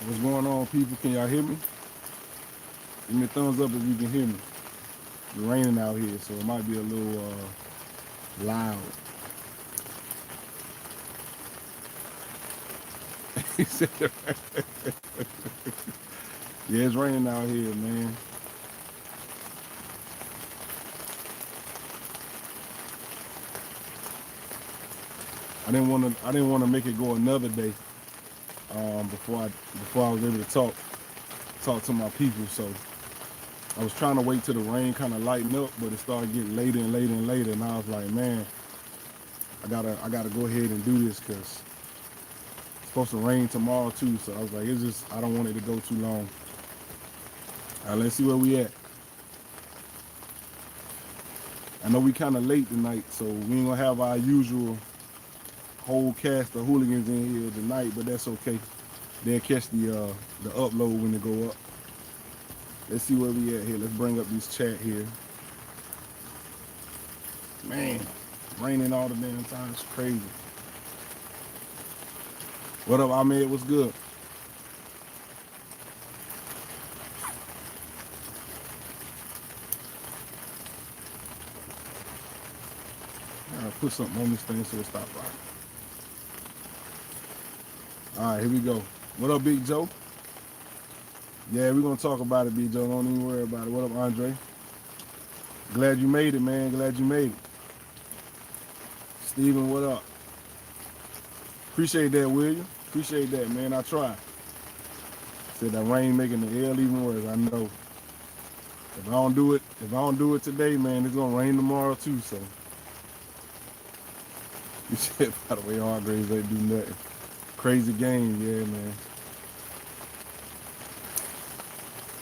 What's going on, people? Can y'all hear me? Give me a thumbs up if you can hear me. It's raining out here, so it might be a little loud. He said, yeah, it's raining out here, man. I didn't want to make it go another day before I was able to talk to my people. So I was trying to wait till the rain kind of lighten up, but it started getting later and later and later, and I was like, man, I gotta go ahead and do this because it's supposed to rain tomorrow too. So I was like, I don't want it to go too long. All right, let's see where we at. I know we kind of late tonight, so we ain't gonna have our usual whole cast of hooligans in here tonight, but that's okay. They'll catch the upload when they go up. Let's see where we at here. Let's bring up this chat here. Man, raining all the damn time. It's crazy. What up, Ahmed? What's good? I'll put something on this thing so it stop rocking. All right, here we go. What up, Big Joe? Yeah, we're gonna talk about it, Big Joe. Don't even worry about it. What up, Andre? Glad you made it, man. Glad you made it. Steven, what up? Appreciate that, William. Appreciate that, man. I tried. Said that rain making the L even worse. I know. If I don't do it today, man, it's gonna rain tomorrow too. So you said, by the way, Hargreaves ain't do nothing. Crazy game, yeah, man.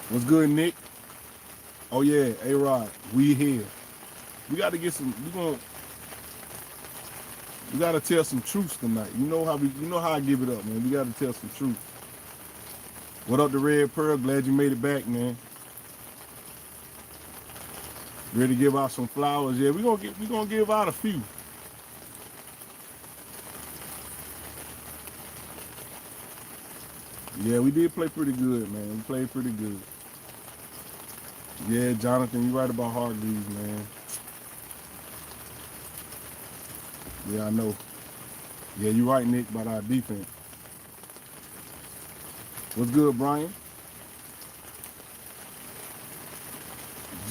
What's good, Nick? Oh yeah, A-Rod, we here. We got to get some. We got to tell some truths tonight. You know how I give it up, man. We got to tell some truth. What up, the Red Pearl? Glad you made it back, man. Ready to give out some flowers? Yeah, we gonna give out a few. Yeah, we did play pretty good, man. We played pretty good. Yeah, Jonathan, you right about Hargreaves, man. Yeah, I know. Yeah, you right, Nick, about our defense. What's good, Brian?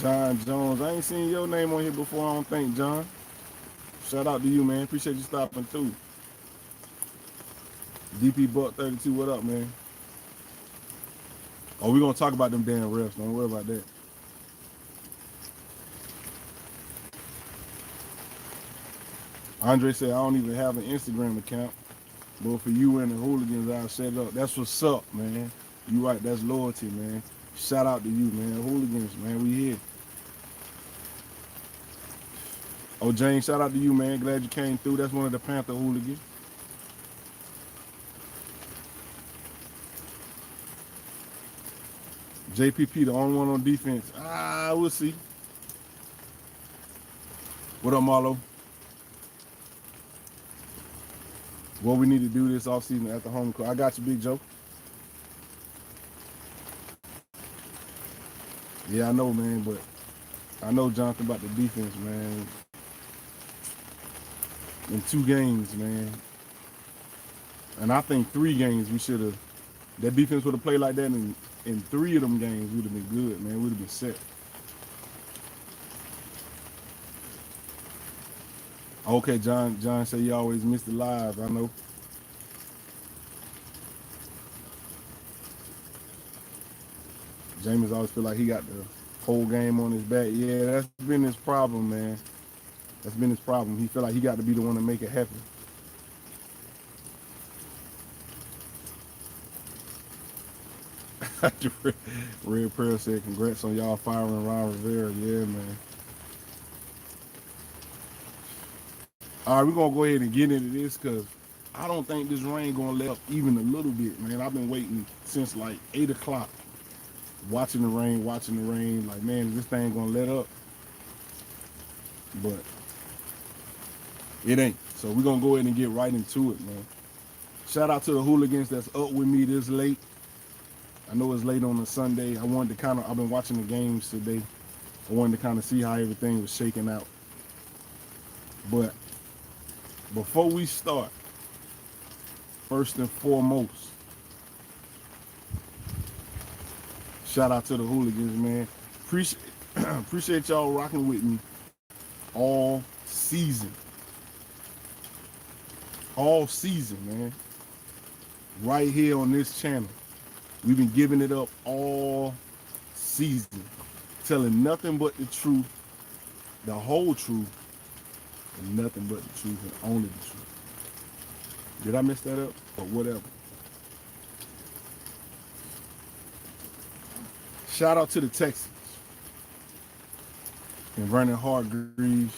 John Jones. I ain't seen your name on here before, I don't think, John. Shout out to you, man. Appreciate you stopping through. DP Buck 32, what up, man? Oh, we're gonna talk about them damn refs. Don't worry about that. Andre said I don't even have an Instagram account. But for you and the hooligans, I'll set it up. That's what's up, man. You right, that's loyalty, man. Shout out to you, man. Hooligans, man, we here. Oh, James, shout out to you, man. Glad you came through. That's one of the Panther hooligans. JPP, the only one on defense. We'll see. What up, Marlo? What we need to do this offseason at the home court. I got you, Big Joe. Yeah, I know, man, but I know, Jonathan, about the defense, man. In 2 games, man. And I think 3 games we should have. That defense would have played like that in 3 of them games. Would have been good, man. Would have been set. Okay, John said you always miss the live. I know. Jameis always feel like he got the whole game on his back. Yeah, that's been his problem, man. That's been his problem. He feel like he got to be the one to make it happen. Red Pearl said, congrats on y'all firing Ron Rivera. Yeah, man. All right, we're going to go ahead and get into this because I don't think this rain going to let up even a little bit, man. I've been waiting since like 8 o'clock, watching the rain. Like, man, is this thing going to let up? But it ain't. So we're going to go ahead and get right into it, man. Shout out to the hooligans that's up with me this late. I know it's late on a Sunday. I've been watching the games today. I wanted to kind of see how everything was shaking out. But before we start, first and foremost, shout out to the hooligans, man. Appreciate y'all rocking with me all season. All season, man. Right here on this channel. We've been giving it up all season. Telling nothing but the truth, the whole truth, and nothing but the truth and only the truth. Did I mess that up? Or whatever. Shout out to the Texans and running Hargreaves.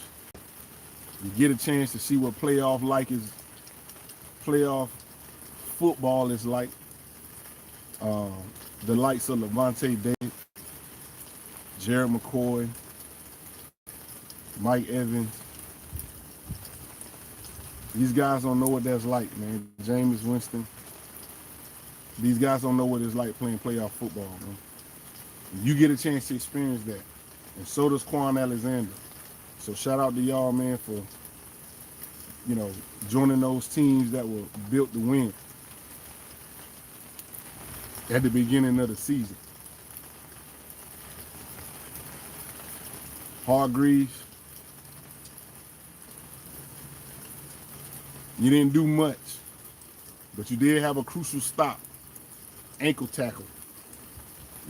You get a chance to see what playoff football is like. The likes of Levante David, Jared McCoy, Mike Evans. These guys don't know what that's like, man. Jameis Winston. These guys don't know what it's like playing playoff football, man. You get a chance to experience that. And so does Quan Alexander. So shout out to y'all, man, for, joining those teams that were built to win at the beginning of the season. Hargreaves, you didn't do much, but you did have a crucial stop. Ankle tackle.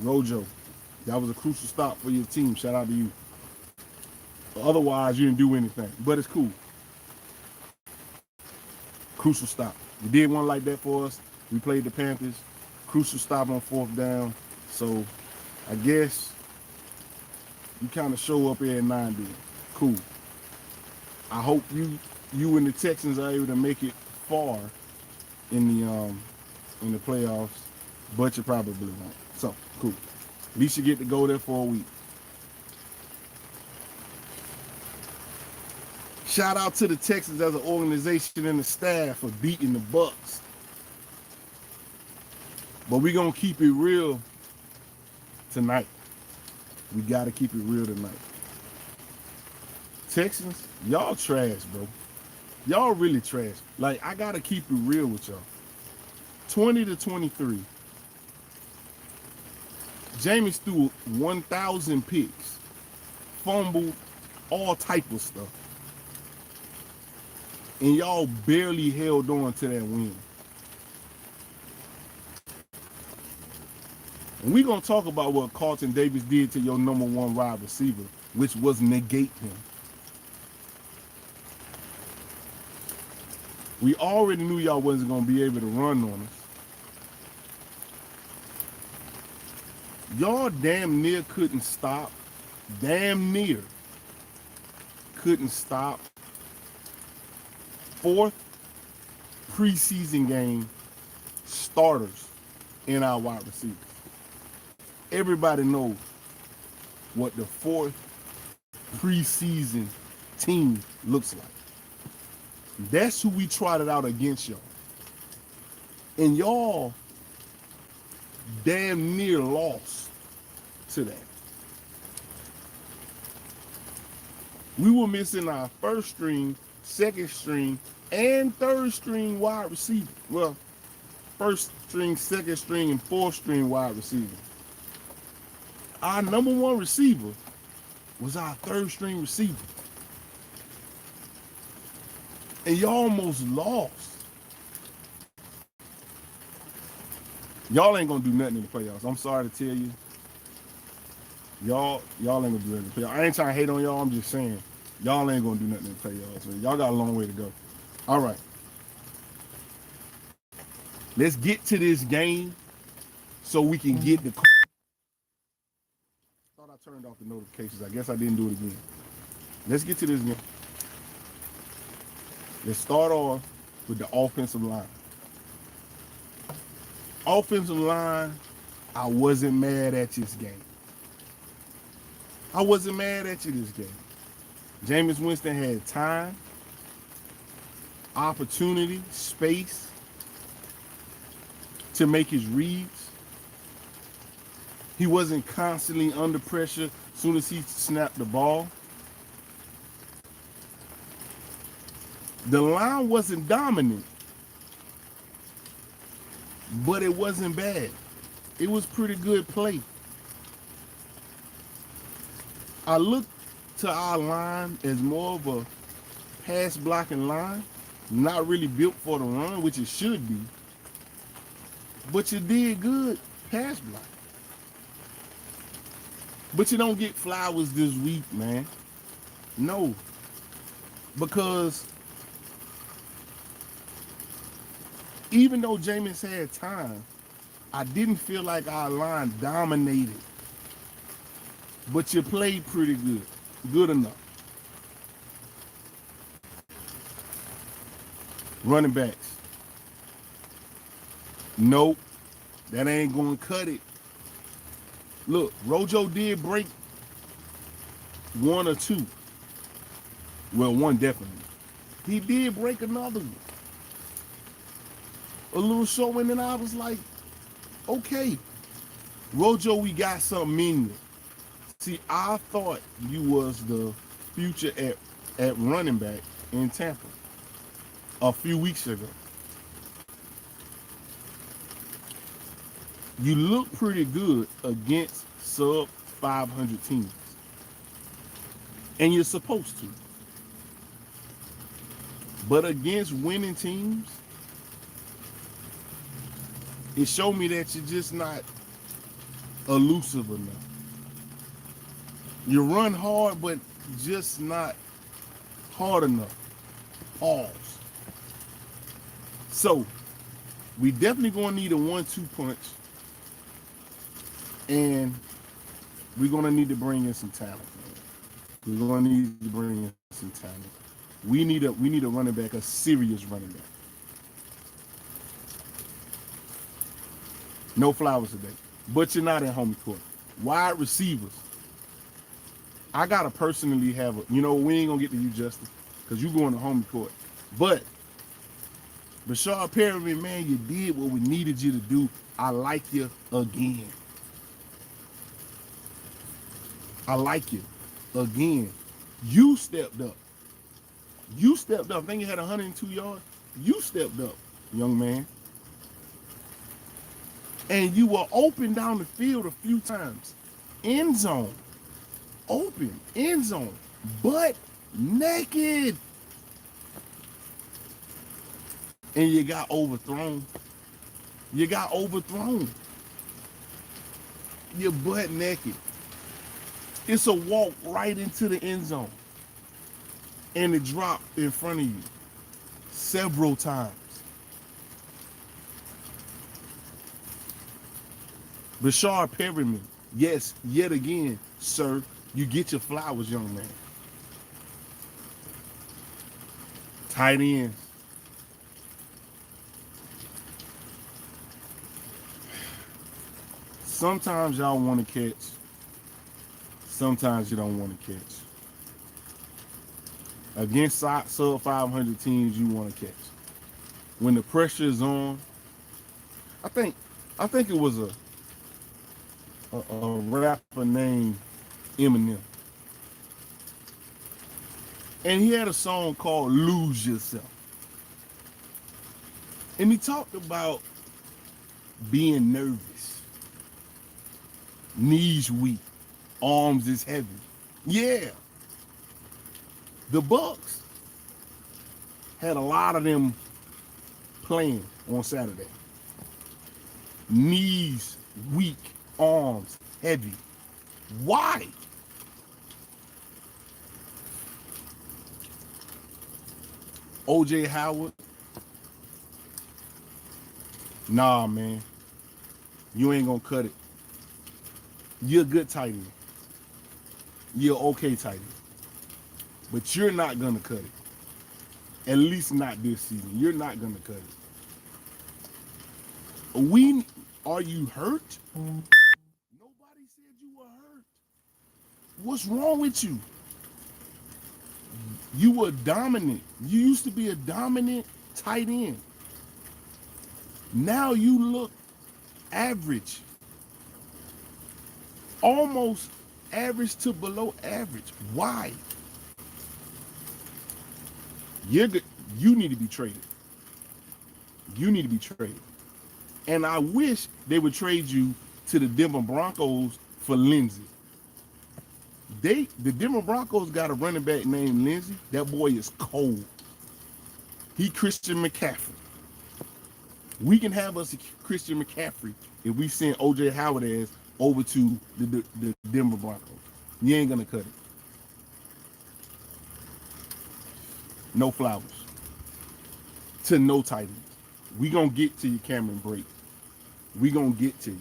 Rojo. That was a crucial stop for your team. Shout out to you. Otherwise, you didn't do anything, but it's cool. Crucial stop. You did one like that for us. We played the Panthers. Crucial stop on 4th down. So I guess you kind of show up here at 9 then. Cool. I hope you and the Texans are able to make it far in the playoffs, but you probably won't. So cool. At least you get to go there for a week. Shout out to the Texans as an organization and the staff for beating the Bucs. But we're going to keep it real tonight. We got to keep it real tonight. Texans, y'all trash, bro. Y'all really trash. Like, I got to keep it real with y'all. 20-23. Jameis threw 1,000 picks. Fumbled, all type of stuff. And y'all barely held on to that win. And we're going to talk about what Carlton Davis did to your number 1 wide receiver, which was negate him. We already knew y'all wasn't going to be able to run on us. Y'all damn near couldn't stop. Damn near couldn't stop 4th preseason game starters in our wide receivers. Everybody knows what the 4th preseason team looks like. That's who we trotted out against y'all. And y'all damn near lost to that. We were missing our 1st string, 2nd string, and 3rd string wide receiver. Well, 1st string, 2nd string, and 4th string wide receiver. Our number 1 receiver was our 3rd string receiver. And y'all almost lost. Y'all ain't gonna do nothing in the playoffs. I'm sorry to tell you. Y'all ain't gonna do nothing in the playoffs. I ain't trying to hate on y'all. I'm just saying, y'all ain't gonna do nothing in the playoffs. Man. Y'all got a long way to go. All right. Let's get to this game so we can get the. Thought I turned off the notifications. I guess I didn't do it again. Let's get to this game. Let's start off with the offensive line. Offensive line, I wasn't mad at this game. I wasn't mad at you this game. Jameis Winston had time, opportunity, space to make his reads. He wasn't constantly under pressure as soon as he snapped the ball. The line wasn't dominant, but it wasn't bad. It was pretty good play. I look to our line as more of a pass blocking line, not really built for the run, which it should be. But you did good pass block. But you don't get flowers this week, man. No. Because even though Jameis had time, I didn't feel like our line dominated. But you played pretty good. Good enough. Running backs. Nope. That ain't gonna cut it. Look, Rojo did break one or two. Well, one definitely. He did break another one. A little showing, and I was like, okay. Rojo, we got something in you. See, I thought you was the future at running back in Tampa a few weeks ago. You look pretty good against sub 500 teams. And you're supposed to. But against winning teams, it showed me that you're just not elusive enough. You run hard, but just not hard enough. Pause. So, we definitely going to need a 1-2 punch. And we're going to need to bring in some talent, man. We're going to need to bring in some talent. We need a running back, a serious running back. No flowers today. But you're not in home court. Wide receivers. I got to personally have we ain't going to get to you, Justin, because you going to home court. But Rashard Perriman, man, you did what we needed you to do. I like you again. I like you again. You stepped up. You stepped up. I think you had 102 yards. You stepped up, young man. And you were open down the field a few times. End zone. Open. End zone. Butt naked. And you got overthrown. You got overthrown. You're butt naked. It's a walk right into the end zone. And it dropped in front of you several times. Rashard Perriman, yes, yet again, sir, you get your flowers, young man. Tight ends. Sometimes y'all want to catch. Sometimes you don't want to catch. Against sub 500 teams, you want to catch. When the pressure is on, I think it was a rapper named Eminem. And he had a song called Lose Yourself. And he talked about being nervous, knees weak, arms is heavy. Yeah. The Bucs had a lot of them playing on Saturday. Knees weak, arms heavy. Why? OJ Howard? Nah, man. You ain't gonna cut it. You're a good tight end. You're okay tight end. But you're not gonna cut it. At least not this season. You're not gonna cut it. Are you hurt? Nobody said you were hurt. What's wrong with you? You were dominant. You used to be a dominant tight end. Now you look average. almost average to below average. Why? You're good. You need to be traded. You need to be traded. And I wish they would trade you to the Denver Broncos for Lindsey. The Denver Broncos got a running back named Lindsey. That boy is cold. He Christian McCaffrey. We can have us a Christian McCaffrey if we send OJ Howard ass over to the Denver Broncos. You ain't gonna cut it. No Flowers. To no tight ends. We gonna get to you, Cameron Brate. We gonna get to you.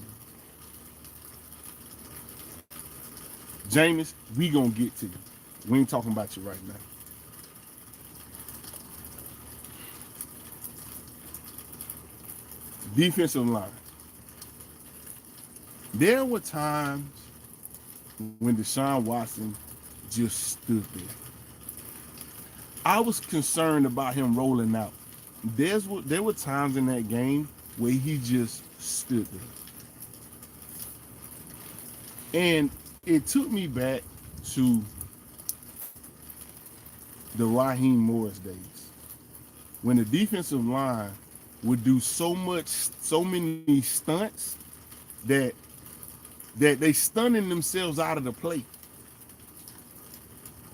Jameis, we gonna get to you. We ain't talking about you right now. Defensive line. There were times when Deshaun Watson just stood there. I was concerned about him rolling out. There were times in that game where he just stood there. And it took me back to the Raheem Morris days, when the defensive line would do so many stunts that they stunning themselves out of the play.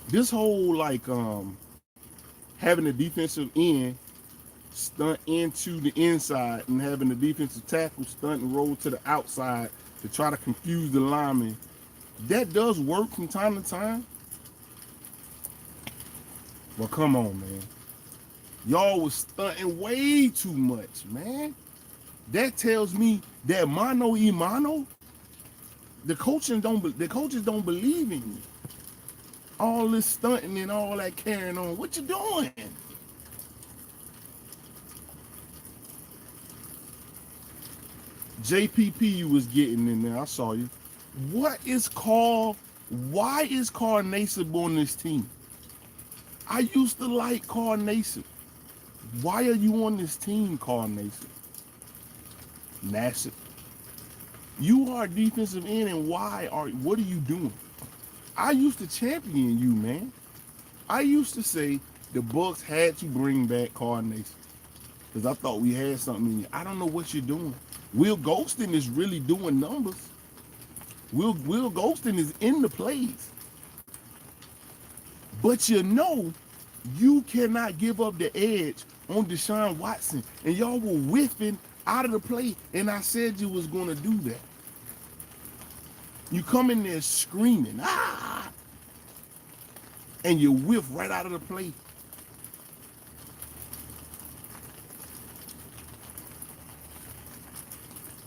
This whole having the defensive end stunt into the inside and having the defensive tackle stunt and roll to the outside to try to confuse the lineman, that does work from time to time. Well, come on, man. Y'all was stunting way too much, man. That tells me that mano y mano, the coaches don't believe in you. All this stunting and all that carrying on. What you doing? JPP you was getting in there. I saw you. Why is Carl Nassib on this team? I used to like Carl Nassib. Why are you on this team, Carl Nassib? Nassib. You are a defensive end, and what are you doing? I used to champion you, man. I used to say the Bucs had to bring back Carl Nassib because I thought we had something in you. I don't know what you're doing. Will Golston is really doing numbers. Will Golston is in the plays. But you cannot give up the edge on Deshaun Watson. And y'all were whiffing out of the play. And I said you was going to do that. You come in there screaming, ah! And you whiff right out of the play.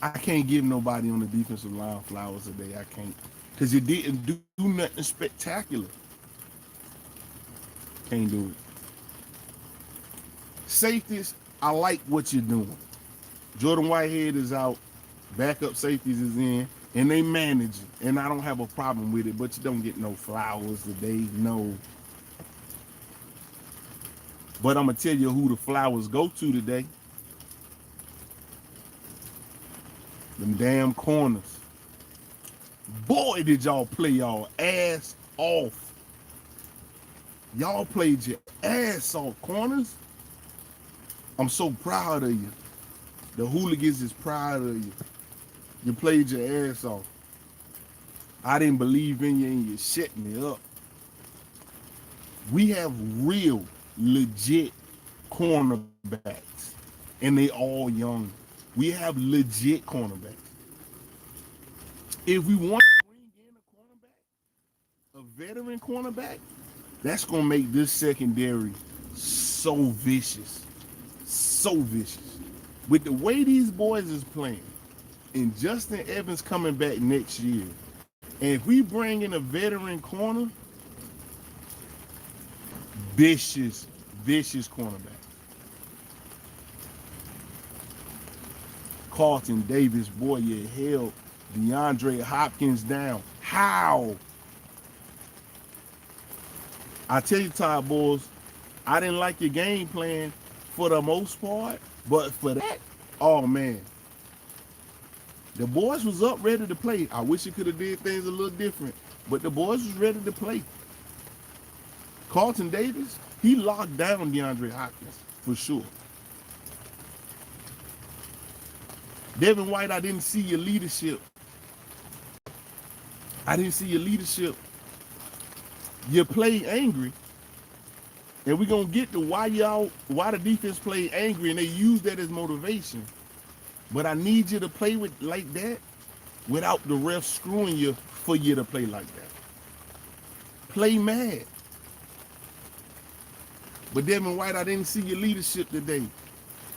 I can't give nobody on the defensive line flowers today. I can't. Because you didn't do nothing spectacular. Can't do it. Safeties, I like what you're doing. Jordan Whitehead is out. Backup safeties is in. And they manage it. And I don't have a problem with it. But you don't get no flowers today. No. But I'm going to tell you who the flowers go to today. Them damn corners. Boy, did y'all play y'all ass off. Y'all played your ass off, corners. I'm so proud of you. The hooligans is proud of you. You played your ass off. I didn't believe in you and you shut me up. We have real, legit cornerbacks. And they all young. We have legit cornerbacks. If we want to bring in a cornerback, a veteran cornerback, that's going to make this secondary so vicious. So vicious. With the way these boys is playing, and Justin Evans coming back next year, and if we bring in a veteran corner, vicious cornerback. Carlton Davis, boy, you held DeAndre Hopkins down. How? I tell you, Todd Boys, I didn't like your game plan for the most part, but for that, oh man. The boys was up ready to play. I wish it could have did things a little different, but the boys was ready to play. Carlton Davis, he locked down DeAndre Hopkins for sure. Devin White, I didn't see your leadership. I didn't see your leadership. You play angry, and we're gonna get to why the defense played angry, and they use that as motivation. But I need you to play with like that without the ref screwing you for you to play like that. Play mad. But Devin White, I didn't see your leadership today.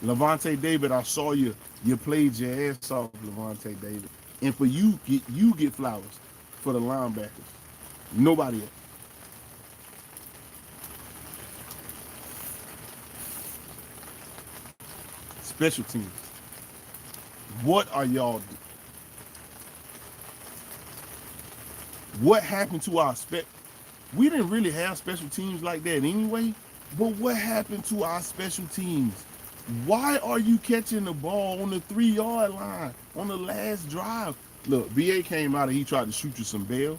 Lavonte David, I saw you. You played your ass off, Lavonte David. And for you get flowers for the linebackers. Nobody else. Special teams. What are y'all doing? What happened to our We didn't really have special teams like that anyway, but what happened to our special teams? Why are you catching the ball on the 3-yard line on the last drive? Look, BA came out and he tried to shoot you some bail.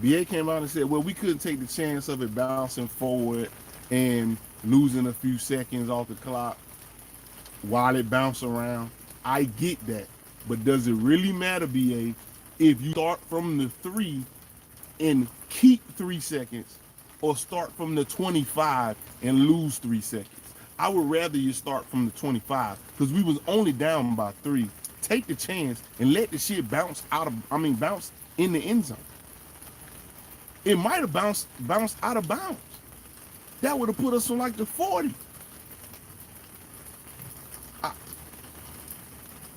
BA came out and said, well, we couldn't take the chance of it bouncing forward and losing a few seconds off the clock while it bounced around. I get that, but does it really matter, BA, if you start from the 3 and keep 3 seconds or start from the 25 and lose 3 seconds? I would rather you start from the 25 because we was only down by 3. Take the chance and let the shit bounce in the end zone. It might have bounced out of bounds. That would have put us on like the 40.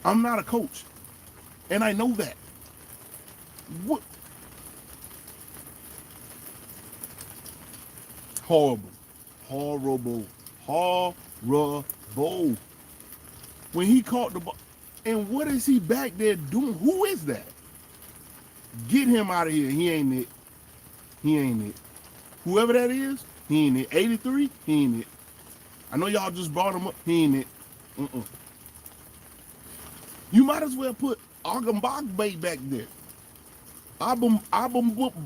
I'm not a coach, and I know that. What? Horrible. When he caught the ball, and what is he back there doing? Who is that? Get him out of here. He ain't it. Whoever that is, he ain't it. 83, he ain't it. I know y'all just brought him up. He ain't it. You might as well put Agambagbe back there. Abumbabwe,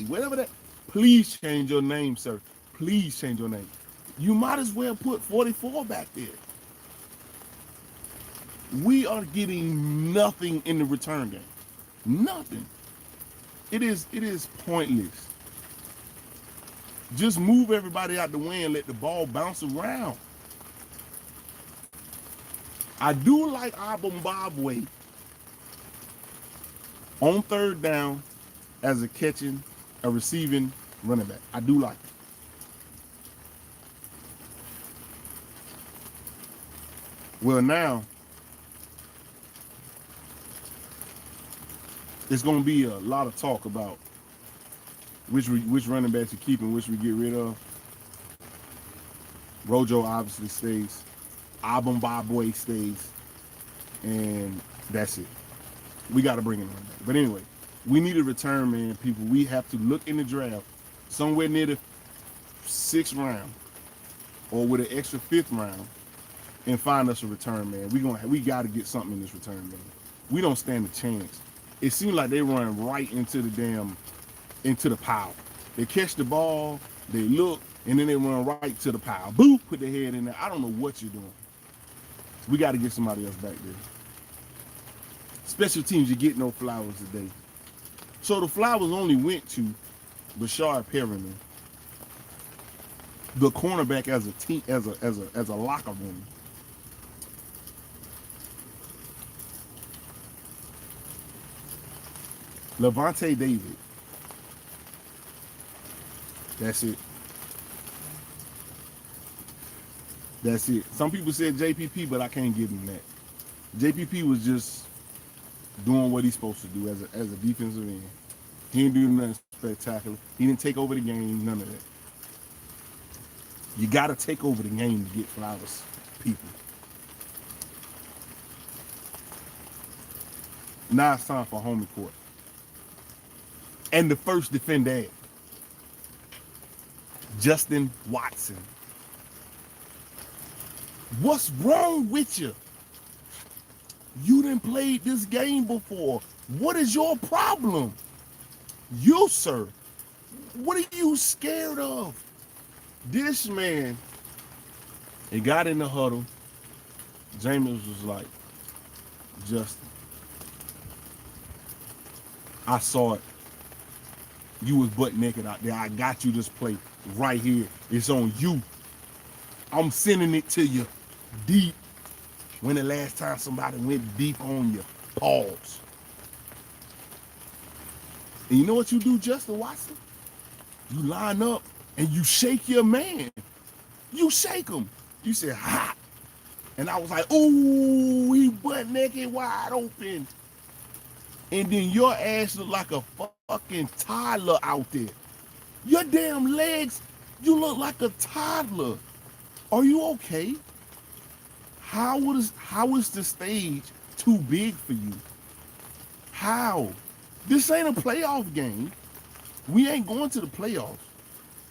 whatever that. Please change your name, sir. Please change your name. You might as well put 44 back there. We are getting nothing in the return game. Nothing. It is pointless. Just move everybody out the way and let the ball bounce around. I do like Abumbabwe on 3rd down as a receiving running back. I do like it. Well, now it's going to be a lot of talk about which running backs we keep and which we get rid of. Rojo obviously stays. Abumbabwe stays. And that's it. We got to bring him back. But anyway, we need a return, man, people. We have to look in the draft somewhere near the 6th round or with an extra 5th round and find us a return, man. We got to get something in this return, man. We don't stand a chance. It seems like they run right into the pile. They catch the ball, they look, and then they run right to the pile. Boop, put their head in there. I don't know what you're doing. We got to get somebody else back there. Special teams, you get no flowers today. So the flowers only went to Bashard Perryman, the cornerback as a team, as a locker room. Lavonte David. That's it. That's it. Some people said JPP, but I can't give him that. JPP was just doing what he's supposed to do as a defensive end. He didn't do nothing spectacular. He didn't take over the game, none of that. You got to take over the game to get flowers, people. Now it's time for home court. And the first defender, Justin Watson. What's wrong with you? You done played this game before. What is your problem? You, sir. What are you scared of? This man, he got in the huddle. Jameis was like, Justin, I saw it. You was butt naked out there. I got you this play right here. It's on you. I'm sending it to you deep. When the last time somebody went deep on you? Pause. And you know what you do, Justin Watson? You line up and you shake your man. You shake him. You say, ha. And I was like, ooh, he butt naked wide open. And then your ass look like a fucking toddler out there. Your damn legs, you look like a toddler. Are you okay? How is the stage too big for you? How? This ain't a playoff game. We ain't going to the playoffs.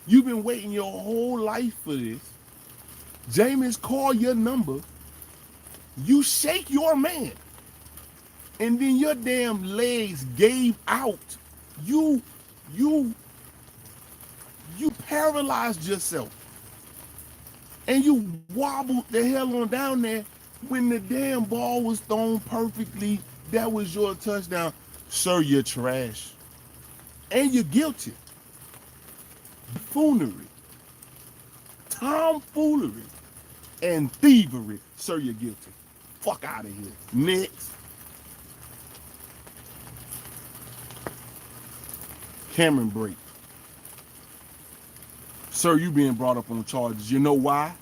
You've been waiting your whole life for this. Jameis called your number. You shake your man. And then your damn legs gave out. You paralyzed yourself. And you wobbled the hell on down there when the damn ball was thrown perfectly. That was your touchdown. Sir, you're trash. And you're guilty. Buffoonery, tomfoolery, and thievery. Sir, you're guilty. Fuck out of here. Next. Cameron Brake. Sir, you being brought up on charges. You know why?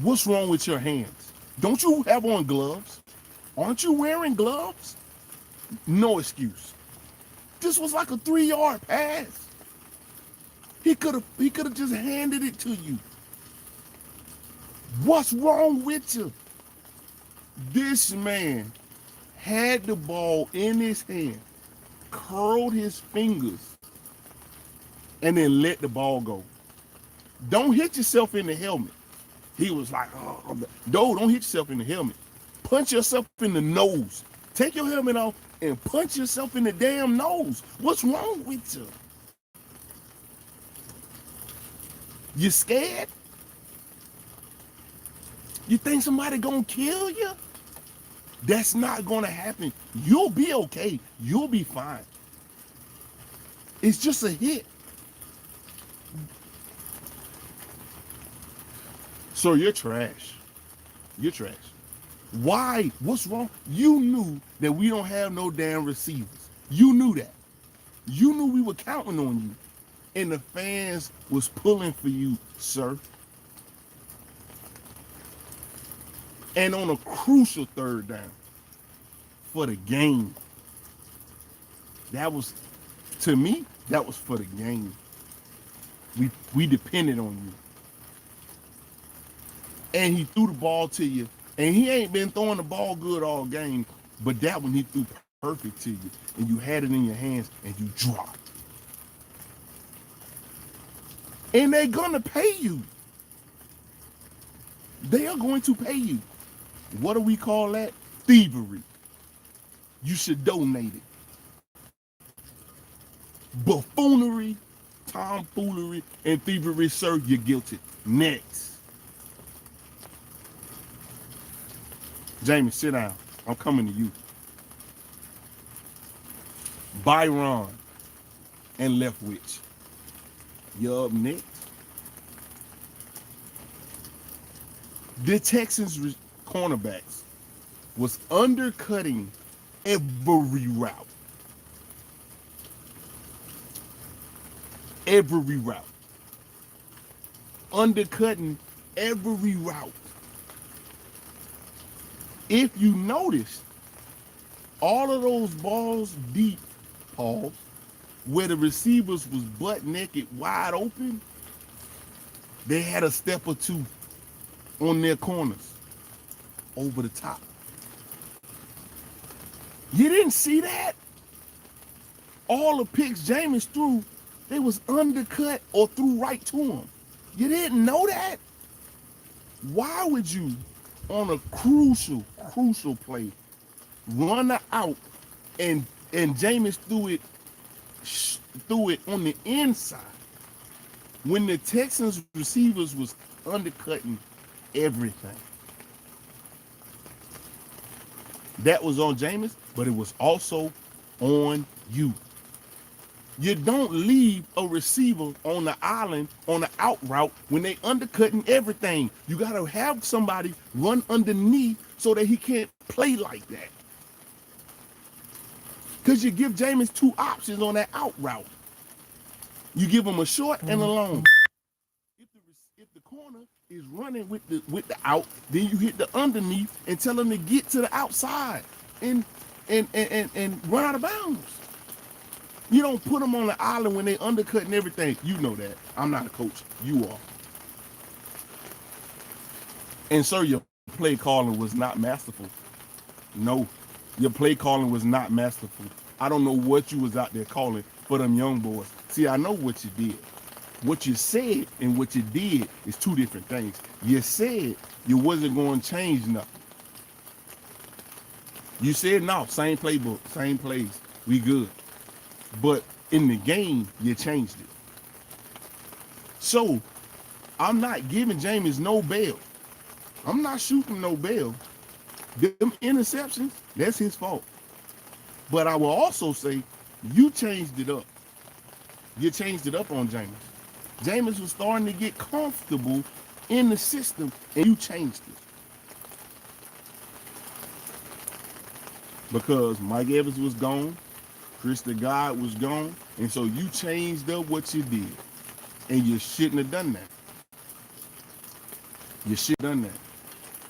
What's wrong with your hands? Don't you have on gloves? Aren't you wearing gloves? No excuse. This was like a 3-yard pass. He could have just handed it to you. What's wrong with you? This man had the ball in his hand, curled his fingers, and then let the ball go. Don't hit yourself in the helmet. He was like, oh, no, don't hit yourself in the helmet. Punch yourself in the nose. Take your helmet off and punch yourself in the damn nose. What's wrong with you? You scared? You think somebody gonna kill you? That's not gonna happen. You'll be okay. You'll be fine. It's just a hit. So you're trash. You're trash. Why? What's wrong? You knew that we don't have no damn receivers. You knew that. You knew we were counting on you. And the fans was pulling for you, sir. And on a crucial third down for the game. That was, to me, that was for the game. We depended on you. And he threw the ball to you. And he ain't been throwing the ball good all game. But that one he threw perfect to you. And you had it in your hands and you dropped. And they're going to pay you. They are going to pay you. What do we call that? Thievery. You should donate it. Buffoonery, tomfoolery, and thievery, sir, you're guilty. Next. Jamie, sit down. I'm coming to you. Byron and Leftwich. You're up next. The Texans cornerbacks was undercutting every route. Every route. Undercutting every route. If you notice, all of those balls deep, Paul, where the receivers was butt naked, wide open, they had a step or two on their corners over the top. You didn't see that? All the picks Jameis threw, they was undercut or threw right to him. You didn't know that? Why would you on a crucial play, run her out, and Jameis threw it on the inside when the Texans receivers was undercutting everything. That was on Jameis, but it was also on you. You don't leave a receiver on the island on the out route when they undercutting everything. You got to have somebody run underneath so that he can't play like that. Because you give Jameis two options on that out route. You give him a short and a long. If the corner is running with the out, then you hit the underneath and tell him to get to the outside and run out of bounds. You don't put them on the island when they undercutting everything. You know that. I'm not a coach. You are. And sir, your play calling was not masterful. No, your play calling was not masterful. I don't know what you was out there calling for them young boys. See, I know what you did. What you said and what you did is two different things. You said you wasn't going to change nothing. You said, no, same playbook, same plays. We good. But in the game, you changed it. So I'm not giving Jameis no bail. I'm not shooting no bail. Them interceptions, that's his fault. But I will also say, you changed it up. You changed it up on Jameis. Jameis was starting to get comfortable in the system, and you changed it. Because Mike Evans was gone, Chris the God was gone, and so you changed up what you did. And you shouldn't have done that. You should have done that.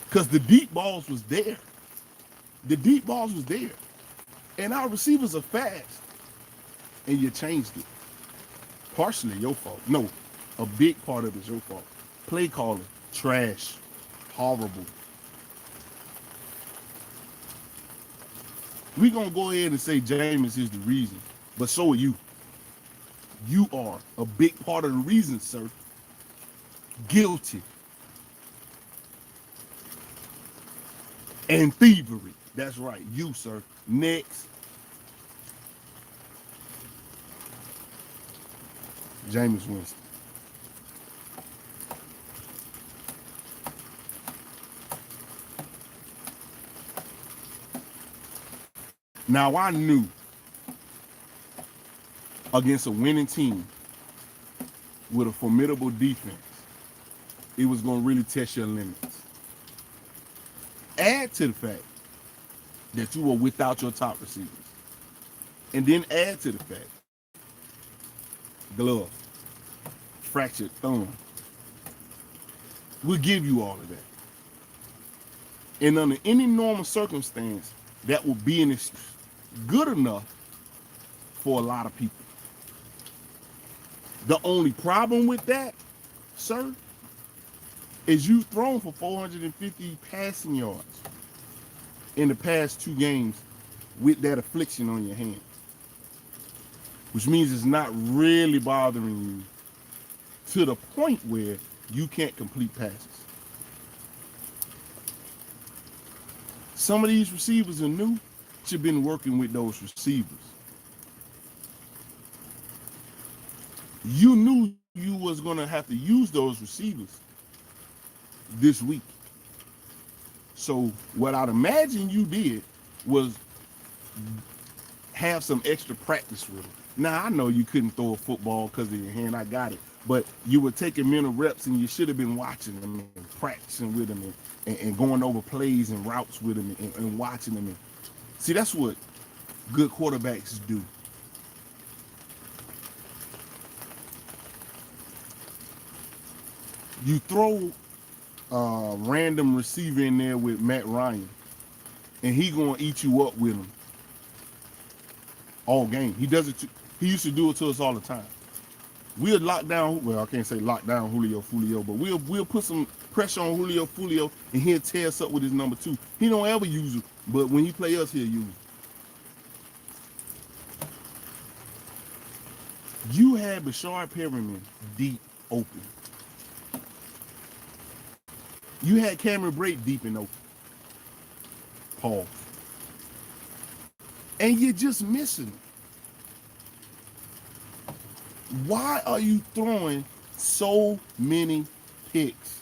Because the deep balls was there. The deep balls was there. And our receivers are fast. And you changed it. Partially your fault. No, a big part of it's your fault. Play calling, trash, horrible. We're going to go ahead and say Jameis is the reason, but so are you. You are a big part of the reason, sir. Guilty. And thievery. That's right, you, sir. Next. Jameis Winston. Now, I knew against a winning team with a formidable defense, it was going to really test your limits. Add to the fact that you were without your top receivers. And then add to the fact, glove, fractured thumb. We'll give you all of that. And under any normal circumstance, that will be an excuse good enough for a lot of people. The only problem with that, sir, is you've thrown for 450 passing yards in the past 2 games with that affliction on your hand, which means it's not really bothering you to the point where you can't complete passes. Some of these receivers are new. You've been working with those receivers. You knew you was going to have to use those receivers this week. So what I'd imagine you did was have some extra practice with them. Now, I know you couldn't throw a football because of your hand. I got it. But you were taking mental reps, and you should have been watching them and practicing with them and going over plays and routes with them and watching them. And see, that's what good quarterbacks do. You throw a random receiver in there with Matt Ryan, and he gonna eat you up with him all game. He does it. He used to do it to us all the time. We'll lock down. Well, I can't say lock down Julio, but we'll put some pressure on Julio, and he'll tear us up with his number 2. He don't ever use it, but when he play us, he'll use it. You had Bashard Perriman deep open. You had Cameron Brate deep in open. Pause. And you're just missing it. Why are you throwing so many picks?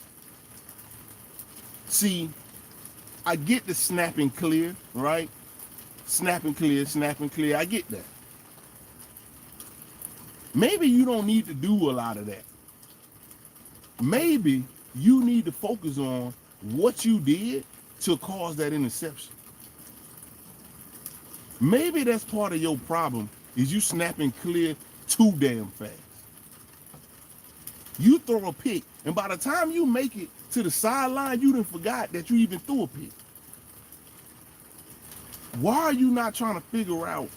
See, I get the snapping clear, right? Snapping clear, snapping clear. I get that. Maybe you don't need to do a lot of that. Maybe you need to focus on what you did to cause that interception. Maybe that's part of your problem is you snapping clear too damn fast. You throw a pick, and by the time you make it to the sideline, you done forgot that you even threw a pick. Why are you not trying to figure out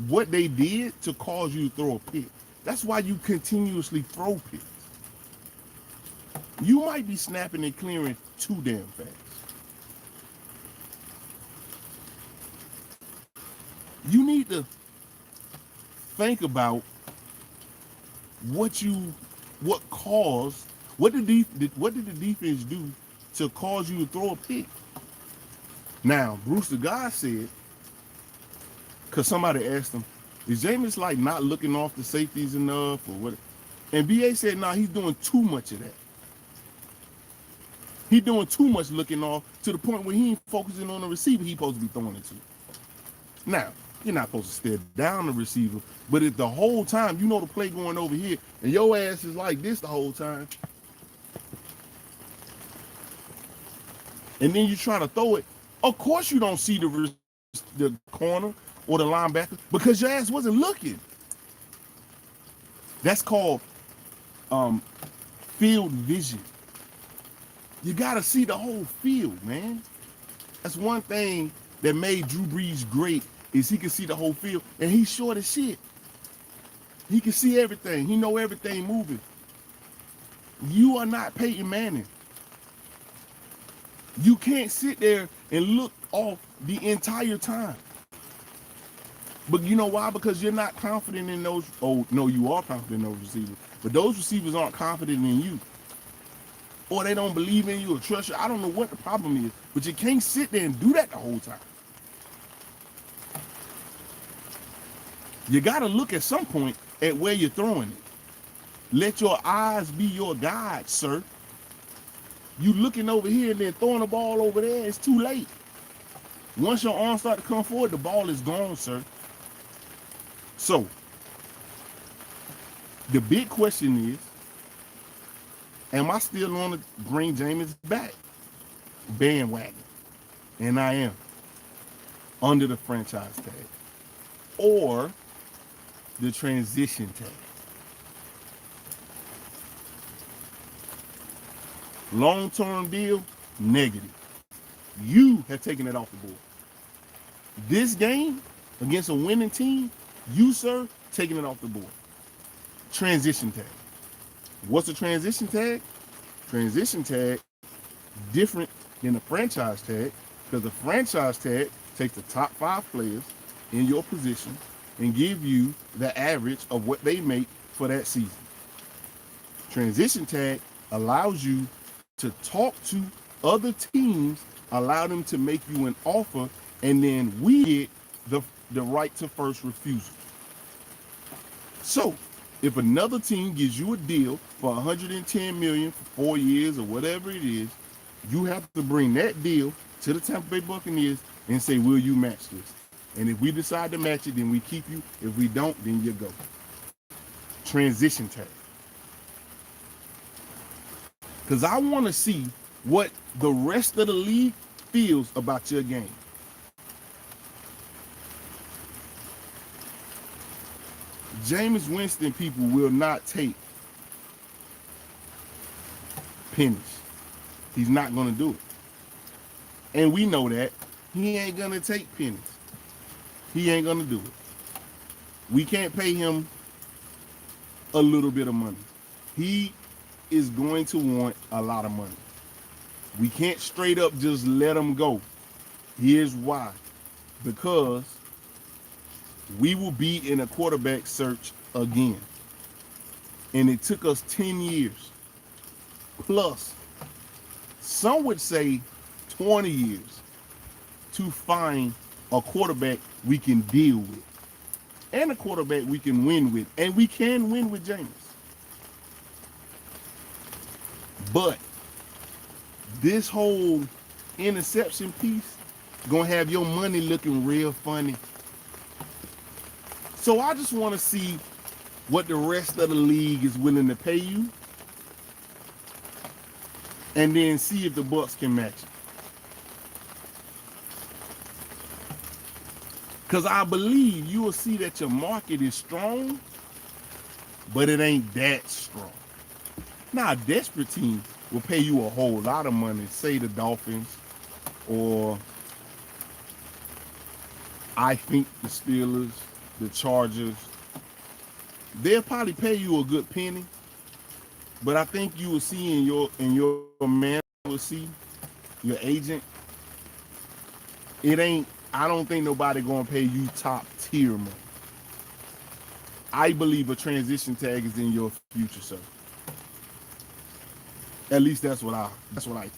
what they did to cause you to throw a pick? That's why you continuously throw picks. You might be snapping and clearing too damn fast. You need to think about what did the defense do to cause you to throw a pick? Now, Bruce the guy said, because somebody asked him, is Jameis like not looking off the safeties enough or what? And BA said, nah, he's doing too much of that. He's doing too much looking off to the point where he ain't focusing on the receiver he's supposed to be throwing it to. Now, you're not supposed to stare down the receiver, but if the whole time you know the play going over here and your ass is like this the whole time, and then you try to throw it, of course you don't see the corner or the linebacker because your ass wasn't looking. That's called field vision. You got to see the whole field, man. That's one thing that made Drew Brees great is he can see the whole field, and he's short as shit. He can see everything. He know everything moving. You are not Peyton Manning. You can't sit there and look off the entire time. But you know why? Because you're not confident in those. Oh, no, you are confident in those receivers. But those receivers aren't confident in you. Or they don't believe in you or trust you. I don't know what the problem is. But you can't sit there and do that the whole time. You got to look at some point at where you're throwing it. Let your eyes be your guide, sir. You looking over here and then throwing the ball over there, it's too late. Once your arms start to come forward, the ball is gone, sir. So, the big question is, am I still on to bring Jameis back? Bandwagon. And I am. Under the franchise tag. Or the transition tag. Long-term deal, negative. You have taken it off the board. This game against a winning team, you, sir, taking it off the board. Transition tag. What's a transition tag? Transition tag, different than the franchise tag, because the franchise tag takes the top 5 players in your position and give you the average of what they make for that season. Transition tag allows you to talk to other teams, allow them to make you an offer, and then we get the right to first refusal. So, if another team gives you a deal for $110 million for 4 years or whatever it is, you have to bring that deal to the Tampa Bay Buccaneers and say, will you match this? And if we decide to match it, then we keep you. If we don't, then you go. Transition tag. Because I want to see what the rest of the league feels about your game. Jameis Winston people will not take pennies. He's not going to do it. And we know that. He ain't going to take pennies. He ain't going to do it. We can't pay him a little bit of money. He is going to want a lot of money. We can't straight up just let him go. Here's why. Because we will be in a quarterback search again. And it took us 10 years plus some would say 20 years to find a quarterback we can deal with and a quarterback we can win with. And we can win with Jameis. But this whole interception piece gonna have your money looking real funny. So I just want to see what the rest of the league is willing to pay you, and then see if the Bucs can match it. Because I believe you will see that your market is strong, but it ain't that strong. Now, a desperate team will pay you a whole lot of money, say the Dolphins, or I think the Steelers, the Chargers. They'll probably pay you a good penny, but I think you will see in your man will see, your agent, I don't think nobody gonna pay you top tier money. I believe a transition tag is in your future, sir. At least that's what I think.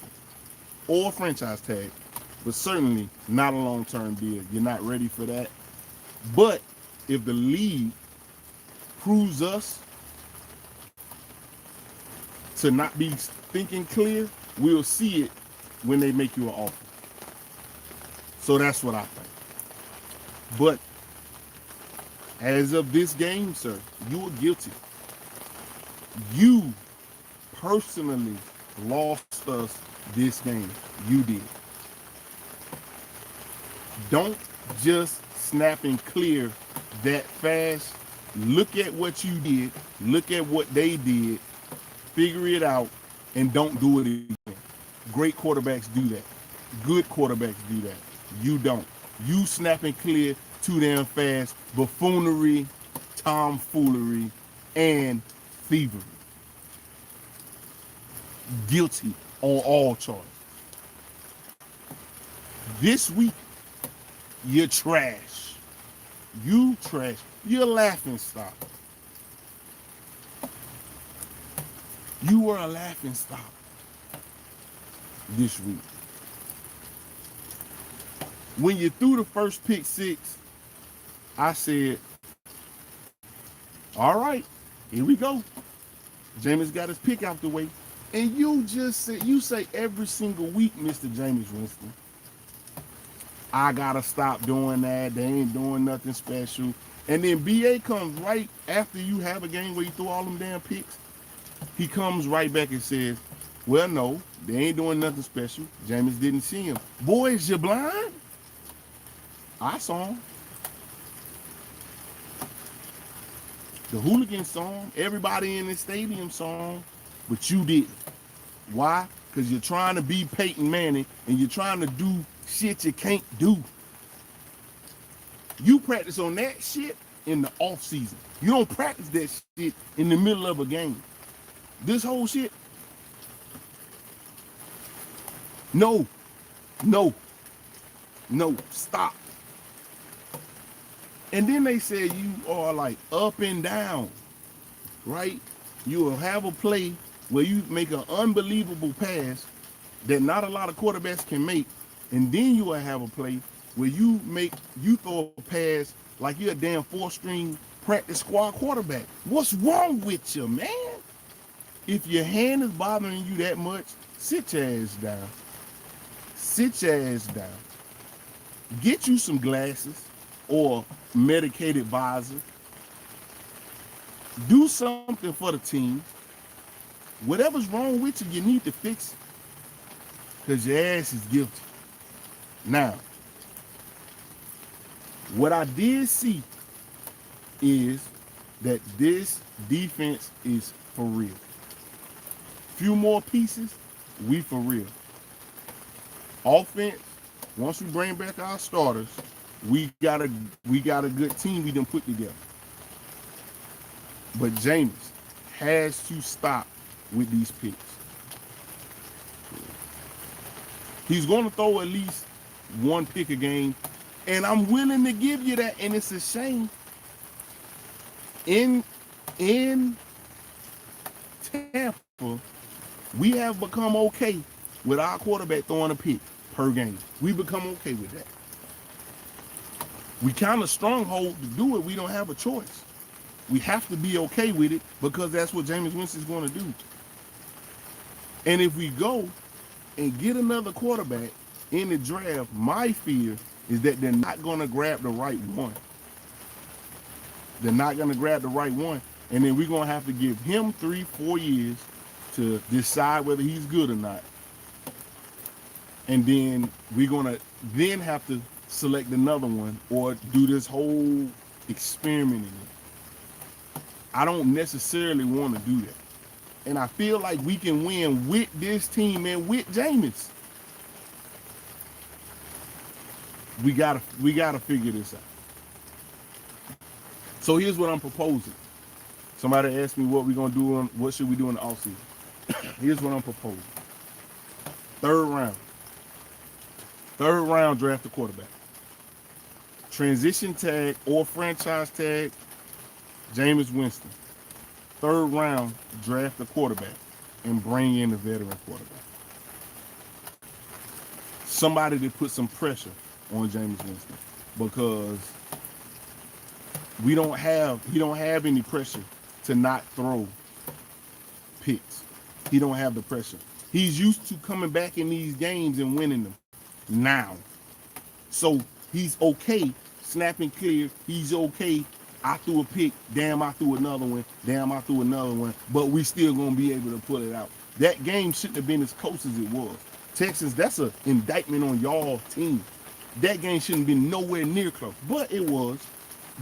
Or a franchise tag, but certainly not a long-term deal. You're not ready for that. But if the league proves us to not be thinking clear, we'll see it when they make you an offer. So that's what I think. But as of this game, sir, you are guilty. You personally lost us this game. You did. Don't just snap and clear that fast. Look at what you did. Look at what they did. Figure it out, and don't do it again. Great quarterbacks do that. Good quarterbacks do that. You don't. You snap and clear too damn fast. Buffoonery, tomfoolery, and thievery. Guilty on all charges. This week, you're trash. You trash. You're a laughing stock. You were a laughing stock this week. When you threw the first pick six, I said, all right, here we go. Jameis got his pick out the way. And you just said, you say every single week, Mr. Jameis Winston, I gotta stop doing that. They ain't doing nothing special. And then BA comes right after you have a game where you throw all them damn picks. He comes right back and says, well, no, they ain't doing nothing special. Jameis didn't see him. Boys, you blind? I saw him. The hooligans saw him. Everybody in the stadium saw him, but you didn't. Why? Because you're trying to be Peyton Manning and you're trying to do shit you can't do. You practice on that shit in the offseason. You don't practice that shit in the middle of a game. This whole shit. No, stop. And then they say you are like up and down, right? You will have a play where you make an unbelievable pass that not a lot of quarterbacks can make, and then you will have a play where you throw a pass like you're a damn 4-string practice squad quarterback. What's wrong with you, man? If your hand is bothering you that much, sit your ass down. Sit your ass down. Get you some glasses or medicated visor. Do something for the team. Whatever's wrong with you, you need to fix it. Because your ass is guilty. Now, what I did see is that this defense is for real. Few more pieces, we for real. Offense, once we bring back our starters, we got a good team we done put together. But Jameis has to stop with these picks. He's going to throw at least one pick a game, and I'm willing to give you that. And it's a shame. In Tampa, we have become okay with our quarterback throwing a pick per game. We become okay with that. We kind of stronghold to do it. We don't have a choice. We have to be okay with it because that's what Jameis Winston is going to do. And if we go and get another quarterback in the draft, my fear is that they're not going to grab the right one. They're not going to grab the right one. And then we're going to have to give him 3-4 years to decide whether he's good or not. And then we're going to then have to select another one or do this whole experimenting. I don't necessarily want to do that. And I feel like we can win with this team and with Jameis. We gotta figure this out. So here's what I'm proposing. Somebody asked me what we're gonna do on what should we do in the offseason. Here's what I'm proposing. Third round draft a quarterback. Transition tag or franchise tag, Jameis Winston. Third round, draft a quarterback and bring in a veteran quarterback. Somebody to put some pressure on Jameis Winston because he don't have any pressure to not throw picks. He don't have the pressure. He's used to coming back in these games and winning them now. So he's okay snapping clear. He's okay. I threw a pick. Damn, I threw another one. Damn, I threw another one. But we still going to be able to pull it out. That game shouldn't have been as close as it was. Texans, that's an indictment on y'all team. That game shouldn't have been nowhere near close. But it was.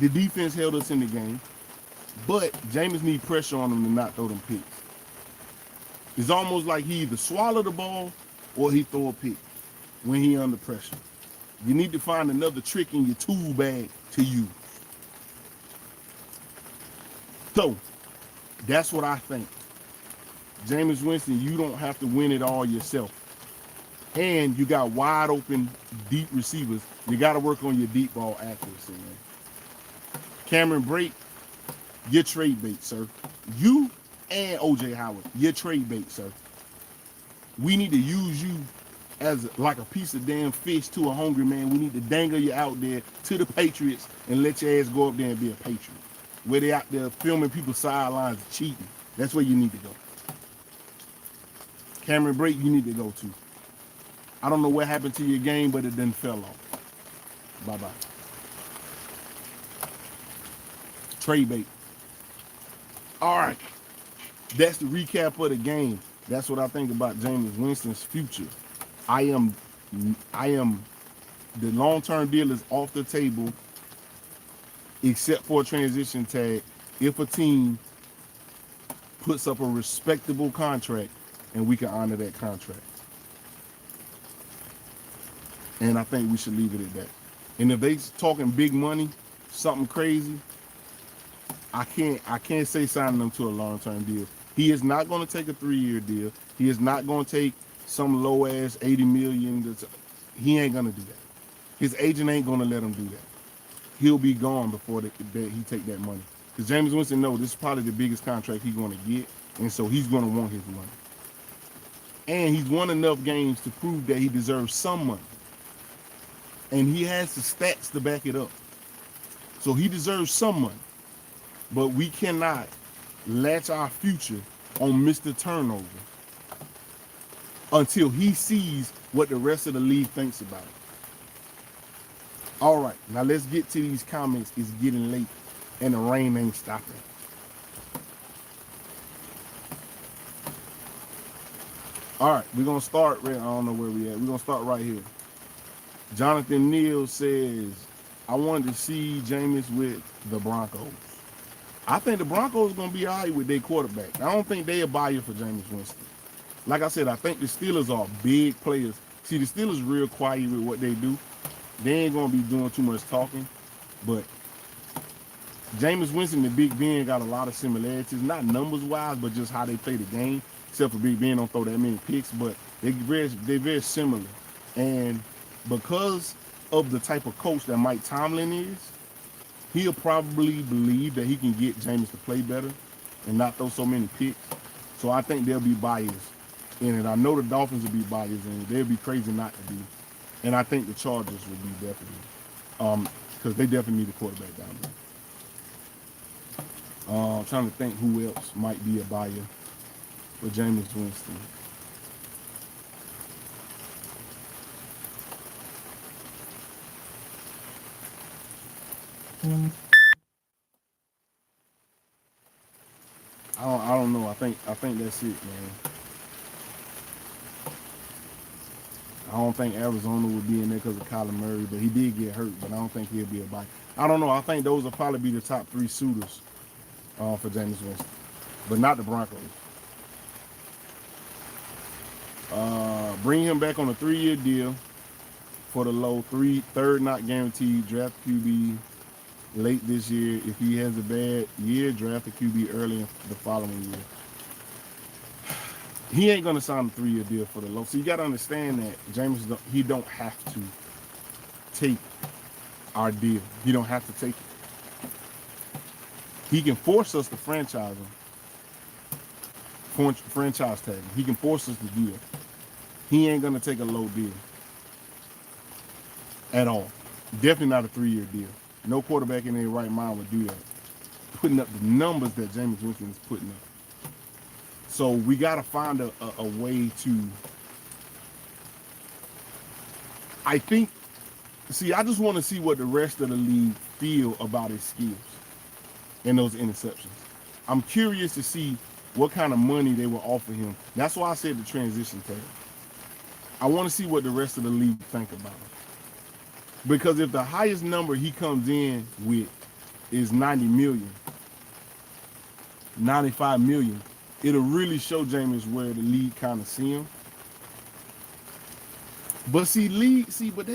The defense held us in the game. But Jameis need pressure on him to not throw them picks. It's almost like he either swallow the ball or he throw a pick when he under pressure. You need to find another trick in your tool bag to use. So, that's what I think. Jameis Winston, you don't have to win it all yourself. And you got wide open, deep receivers. You got to work on your deep ball accuracy, man. Cameron Brate, you're trade bait, sir. You and O.J. Howard, you're trade bait, sir. We need to use you as like a piece of damn fish to a hungry man. We need to dangle you out there to the Patriots and let your ass go up there and be a Patriot. Where they out there filming people's sidelines cheating. That's where you need to go. Cameron Brate, you need to go to. I don't know what happened to your game, but it didn't fell off. Bye-bye. Trade bait. All right. That's the recap of the game. That's what I think about Jameis Winston's future. I am the long-term deal is off the table except for a transition tag if a team puts up a respectable contract and we can honor that contract. And I think we should leave it at that. And if they talking big money, something crazy, I can't say signing them to a long-term deal. He is not going to take a 3-year deal. He is not going to take some low-ass $80 million. He ain't going to do that. His agent ain't going to let him do that. He'll be gone before he take that money. Because Jameis Winston knows this is probably the biggest contract he's going to get, and so he's going to want his money. And he's won enough games to prove that he deserves some money. And he has the stats to back it up. So he deserves some money. But we cannot latch our future on Mr. Turnover until he sees what the rest of the league thinks about it. All right, now let's get to these comments. It's getting late and the rain ain't stopping. All right, we're going to start right, I don't know where we at. We're going to start right here. Jonathan Neal says, I wanted to see Jameis with the Broncos. I think the Broncos are going to be all right with their quarterback. I don't think they're a buyer for Jameis Winston. Like I said, I think the Steelers are big players. See, the Steelers real quiet with what they do. They ain't going to be doing too much talking. But Jameis Winston and Big Ben got a lot of similarities, not numbers-wise, but just how they play the game. Except for Big Ben don't throw that many picks, but they're very similar. And because of the type of coach that Mike Tomlin is, he'll probably believe that he can get Jameis to play better and not throw so many picks. So I think they'll be buyers in it. I know the Dolphins will be biased, and they'd be crazy not to be. And I think the Chargers will be definitely, because they definitely need a quarterback down there. I'm trying to think who else might be a buyer for Jameis Winston. I don't know. I think that's it, man. I don't think Arizona would be in there because of Kyler Murray, but he did get hurt. But I don't think he'll be a buy. I don't know. I think those will probably be the top 3 suitors for Jameis Winston, but not the Broncos. Bring him back on a 3-year deal for the low third not guaranteed, draft QB late this year. If he has a bad year, draft a QB early the following year. He ain't gonna sign a 3-year deal for the low. So you gotta understand that Jameis, he don't have to take our deal. He don't have to take it. He can force us to franchise him. Franchise tag him. He can force us to do that. He ain't gonna take a low deal at all. Definitely not a 3-year deal. No quarterback in their right mind would do that. Putting up the numbers that Jameis Winston is putting up. So we gotta find a way to. I just want to see what the rest of the league feel about his skills and those interceptions. I'm curious to see what kind of money they will offer him. That's why I said the transition tag. I want to see what the rest of the league think about him. Because if the highest number he comes in with is 90 million, 95 million, it'll really show Jameis where the league kind of see him. But but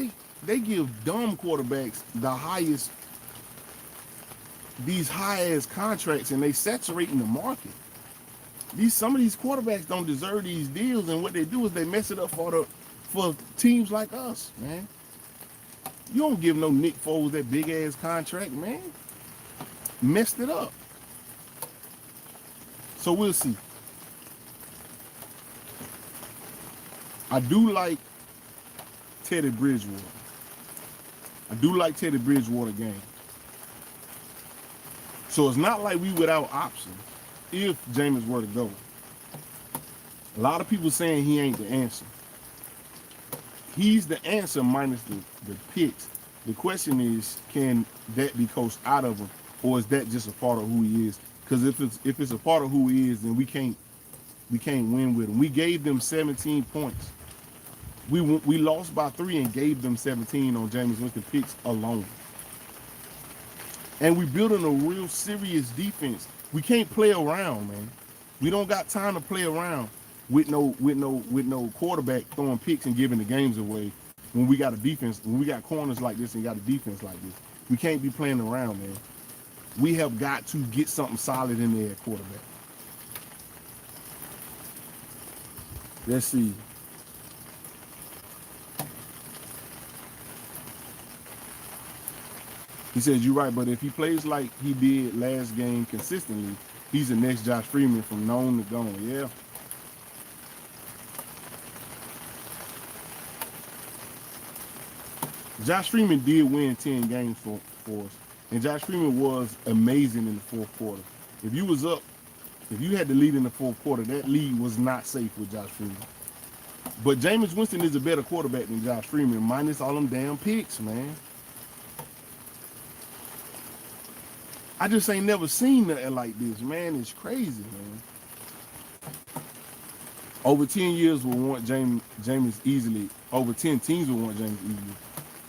they give dumb quarterbacks the highest, these high-ass contracts, and they saturating the market. Some of these quarterbacks don't deserve these deals, and what they do is they mess it up for teams like us, man. You don't give no Nick Foles that big-ass contract, man. Messed it up. So we'll see. I do like Teddy Bridgewater. I do like Teddy Bridgewater game. So it's not like we without options if Jameis were to go. A lot of people saying he ain't the answer. He's the answer minus the picks. The question is, can that be coached out of him, or is that just a part of who he is? Because if it's a part of who he is, then we can't win with him. We gave them 17 points. We lost by 3 and gave them 17 on Jameis Winston picks alone. And we building a real serious defense. We can't play around, man. We don't got time to play around with no quarterback throwing picks and giving the games away when we got a defense, when we got corners like this and got a defense like this. We can't be playing around, man. We have got to get something solid in there at quarterback. Let's see. He says, you're right, but if he plays like he did last game consistently, he's the next Josh Freeman from known to gone. Yeah. Josh Freeman did win 10 games for us. And Josh Freeman was amazing in the fourth quarter. If you had the lead in the fourth quarter, that lead was not safe with Josh Freeman. But Jameis Winston is a better quarterback than Josh Freeman, minus all them damn picks, man. I just ain't never seen nothing like this, man. It's crazy, man. Over 10 years will want Jameis easily. Over 10 teams will want Jameis easily.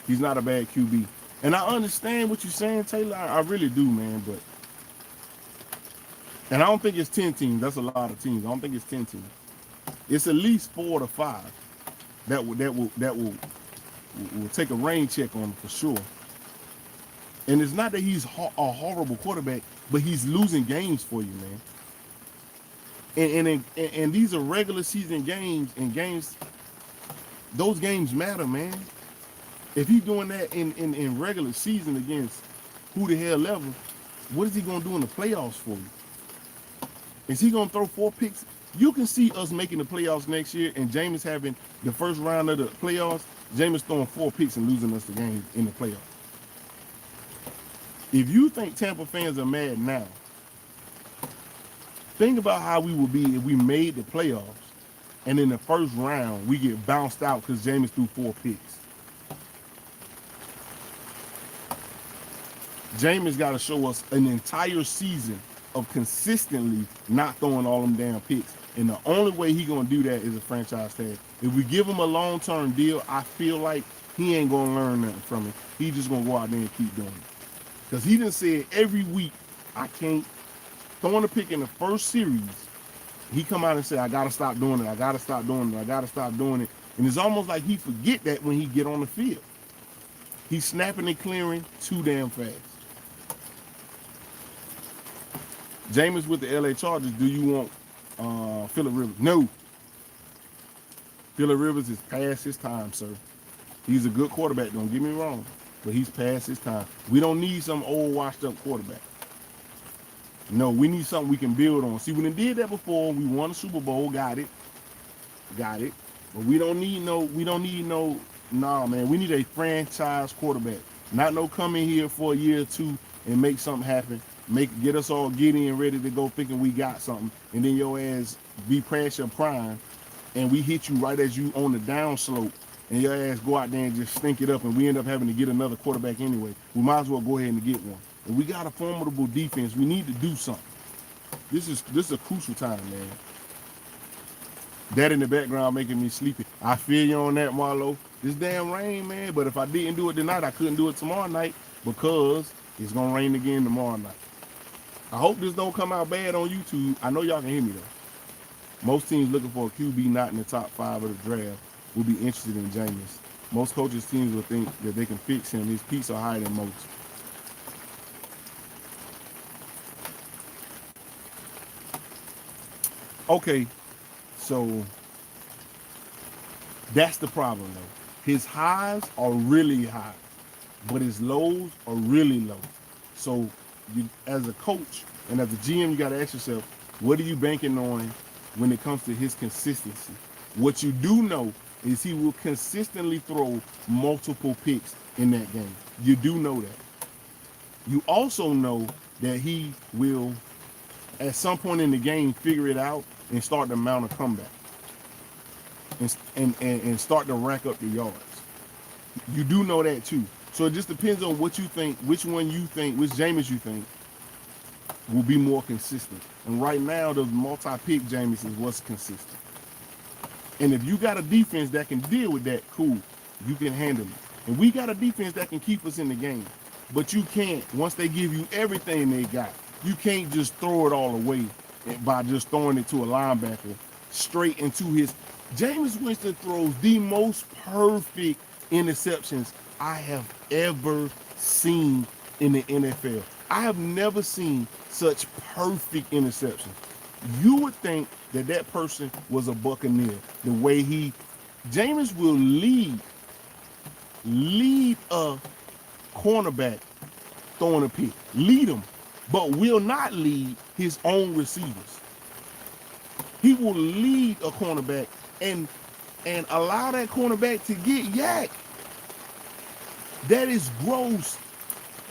He's not a bad QB. And I understand what you're saying, Taylor. I really do, man. And I don't think it's 10 teams. That's a lot of teams. I don't think it's 10 teams. It's at least 4 to 5 that will take a rain check on him for sure. And it's not that he's a horrible quarterback, but he's losing games for you, man. And these are regular season games, and those games matter, man. If he's doing that in regular season against who the hell ever, what is he going to do in the playoffs for you? Is he going to throw 4 picks You can see us making the playoffs next year and Jameis having the first round of the playoffs, Jameis throwing 4 picks and losing us the game in the playoffs. If you think Tampa fans are mad now, think about how we would be if we made the playoffs and in the first round we get bounced out because Jameis threw 4 picks. Jameis got to show us an entire season of consistently not throwing all them damn picks. And the only way he gonna do that is a franchise tag. If we give him a long-term deal, I feel like he ain't gonna learn nothing from it. He just gonna go out there and keep doing it. Because he done said every week, I can't throwing a pick in the first series. He come out and say, I gotta stop doing it. I gotta stop doing it. I gotta stop doing it. And it's almost like he forget that when he get on the field. He's snapping and clearing too damn fast. Jameis with the LA Chargers, do you want Phillip Rivers? No. Phillip Rivers is past his time, sir. He's a good quarterback, don't get me wrong, but he's past his time. We don't need some old washed up quarterback. No, we need something we can build on. See, we done did that before. We won a Super Bowl, got it. But we don't need nah, man. We need a franchise quarterback. Not no come in here for a year or two and make something happen. Get us all giddy and ready to go thinking we got something. And then your ass be past your prime and we hit you right as you on the down slope and your ass go out there and just stink it up and we end up having to get another quarterback anyway. We might as well go ahead and get one. And we got a formidable defense. We need to do something. This is a crucial time, man. That in the background making me sleepy. I feel you on that, Marlo. This damn rain, man. But if I didn't do it tonight, I couldn't do it tomorrow night because it's going to rain again tomorrow night. I hope this don't come out bad on YouTube. I know y'all can hear me, though. Most teams looking for a QB not in the top 5 of the draft will be interested in Jameis. Most coaches' teams will think that they can fix him. His peaks are higher than most. Okay, so that's the problem, though. His highs are really high, but his lows are really low. So you, as a coach and as a GM, you got to ask yourself, what are you banking on when it comes to his consistency? What you do know is he will consistently throw multiple picks in that game. You do know that. You also know that he will, at some point in the game, figure it out and start to mount a comeback and start to rack up the yards. You do know that too. So it just depends on what you think, which Jameis you think will be more consistent. And right now, the multi-pick Jameis is what's consistent. And if you got a defense that can deal with that, cool, you can handle it. And we got a defense that can keep us in the game. But you can't, once they give you everything they got, you can't just throw it all away by just throwing it to a linebacker straight into his. Jameis Winston throws the most perfect interceptions I have ever seen in the NFL. I have never seen such perfect interceptions. You would think that that person was a Buccaneer. The way Jameis will lead a cornerback throwing a pick. Lead him, but will not lead his own receivers. He will lead a cornerback and allow that cornerback to get yacked. That is gross.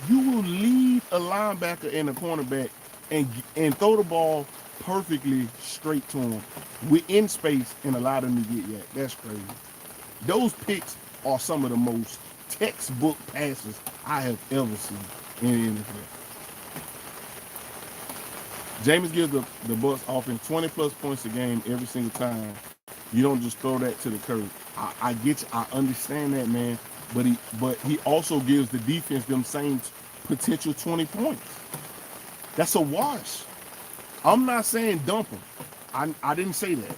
You will lead a linebacker and a cornerback and throw the ball perfectly straight to him within space and allow them to get yacked. That's crazy. Those picks are some of the most textbook passes I have ever seen in the NFL. Jameis gives the Bucs offense 20-plus points a game every single time. You don't just throw that to the curb. I get you. I understand that, man. But he also gives the defense them same potential 20 points. That's a wash. I'm not saying dump him. I didn't say that.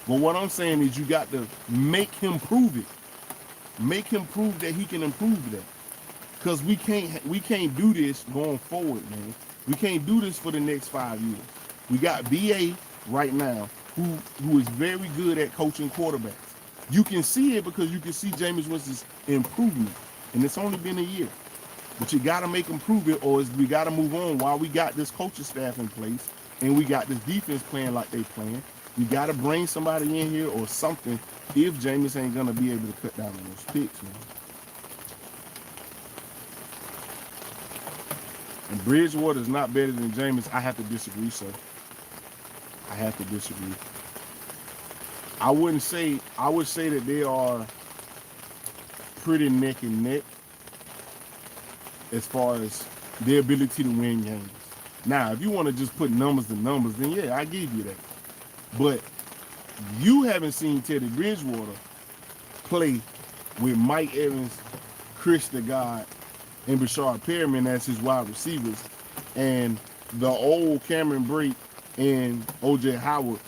But what I'm saying is you got to make him prove it. Make him prove that he can improve that. Because we can't do this going forward, man. We can't do this for the next 5 years. We got BA right now who is very good at coaching quarterbacks. You can see it because you can see Jameis Winston's improvement. And it's only been a year. But you got to make him prove it or we got to move on while we got this coaching staff in place and we got this defense playing like they playing. You got to bring somebody in here or something if Jameis ain't going to be able to cut down on those picks, man. And Bridgewater is not better than Jameis. I have to disagree, sir. I have to disagree. I would say that they are pretty neck and neck as far as their ability to win games. Now, if you want to just put numbers to numbers, then yeah, I give you that. But you haven't seen Teddy Bridgewater play with Mike Evans, Chris the God, and Bashard Perriman as his wide receivers, and the old Cameron Brate and O.J. Howard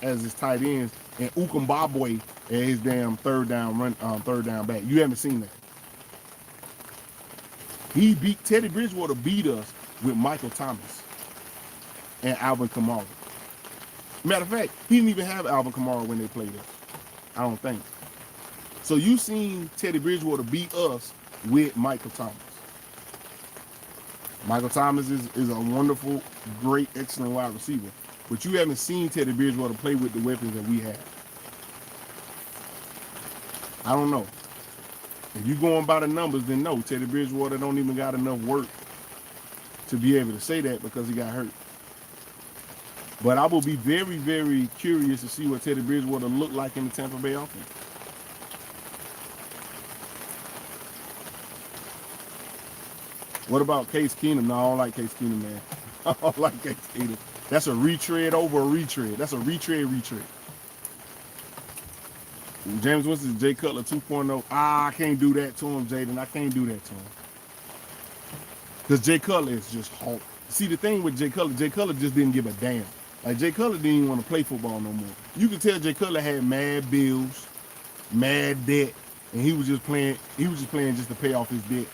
as his tight ends, and Ukumbabwe as his damn third down back. You haven't seen that. Teddy Bridgewater beat us with Michael Thomas and Alvin Kamara. Matter of fact, he didn't even have Alvin Kamara when they played us. I don't think. So you seen Teddy Bridgewater beat us with Michael Thomas. Michael Thomas is a wonderful, great, excellent wide receiver. But you haven't seen Teddy Bridgewater play with the weapons that we have. I don't know. If you're going by the numbers, then no, Teddy Bridgewater don't even got enough work to be able to say that because he got hurt. But I will be very, very curious to see what Teddy Bridgewater looked like in the Tampa Bay offense. What about Case Keenum? No, I don't like Case Keenum, man. I don't like Case Keenum. That's a retread over a retread. That's a retread. Jameis Winston is Jay Cutler 2.0. I can't do that to him, Jaden. I can't do that to him. Because Jay Cutler is just hard. See, the thing with Jay Cutler just didn't give a damn. Like, Jay Cutler didn't even want to play football no more. You could tell Jay Cutler had mad bills, mad debt, and he was just playing just to pay off his debt.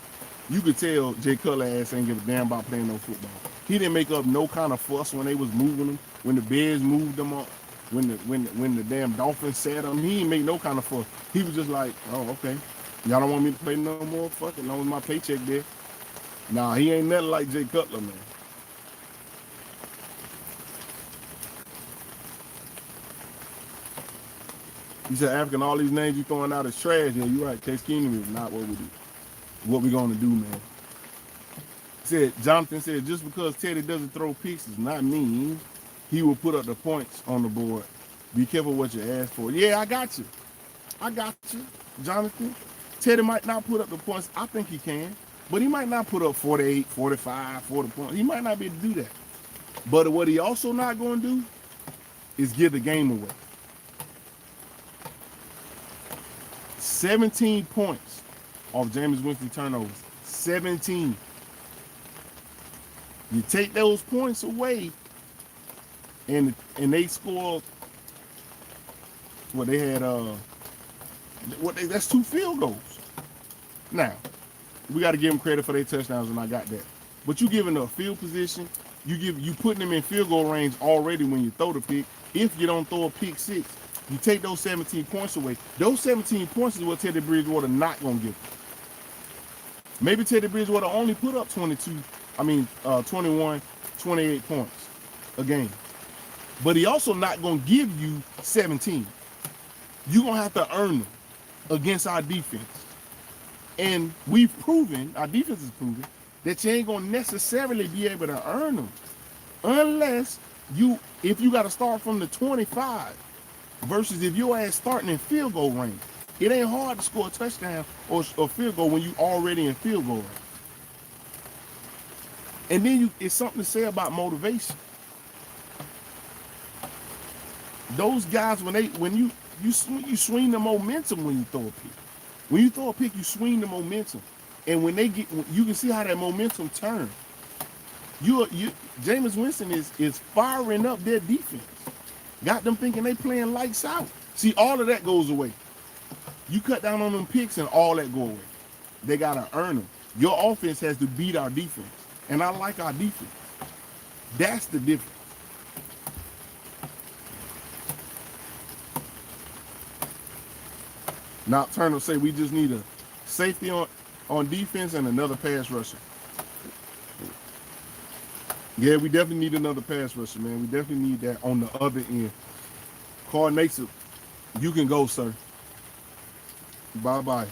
You could tell Jay Cutler ass ain't give a damn about playing no football. He didn't make up no kind of fuss when they was moving him, when the Bears moved them up, when the damn Dolphins sat him. He didn't make no kind of fuss. He was just like, oh, okay. Y'all don't want me to play no more? Fuck it, long as my paycheck there. Nah, he ain't nothing like Jay Cutler, man. He said, African, all these names you throwing out is trash. Yeah, you're right. Case Keenum is not what we do. What we gonna do, man? Jonathan said, just because Teddy doesn't throw picks does not mean he will put up the points on the board. Be careful what you ask for. Yeah, I got you, Jonathan. Teddy might not put up the points. I think he can, but he might not put up 48, 45, 40 points. He might not be able to do that. But what he also not going to do is give the game away. 17 points off Jameis Winston turnovers. 17. You take those points away, and they scored. Well, they had that's 2 field goals. Now, we got to give them credit for their touchdowns, and I got that. But you giving a field position, you putting them in field goal range already when you throw the pick. If you don't throw a pick six, you take those 17 points away. Those 17 points is what Teddy Bridgewater not gonna give. Maybe Teddy Bridgewater only put up 21, 28 points a game. But he also not gonna give you 17. You're gonna have to earn them against our defense. And our defense has proven, that you ain't gonna necessarily be able to earn them unless if you gotta start from the 25 versus if your ass starting in field goal range. It ain't hard to score a touchdown or field goal when you already in field goal range. And then it's something to say about motivation. Those guys, when you swing the momentum when you throw a pick. When you throw a pick, you swing the momentum. And when you can see how that momentum turns. Jameis Winston is firing up their defense. Got them thinking they playing lights out. See, all of that goes away. You cut down on them picks and all that go away. They got to earn them. Your offense has to beat our defense. And I like our defense. That's the difference. Now, Turner say we just need a safety on defense and another pass rusher. Yeah, we definitely need another pass rusher, man. We definitely need that on the other end. Coordinator, you can go, sir. Bye-bye.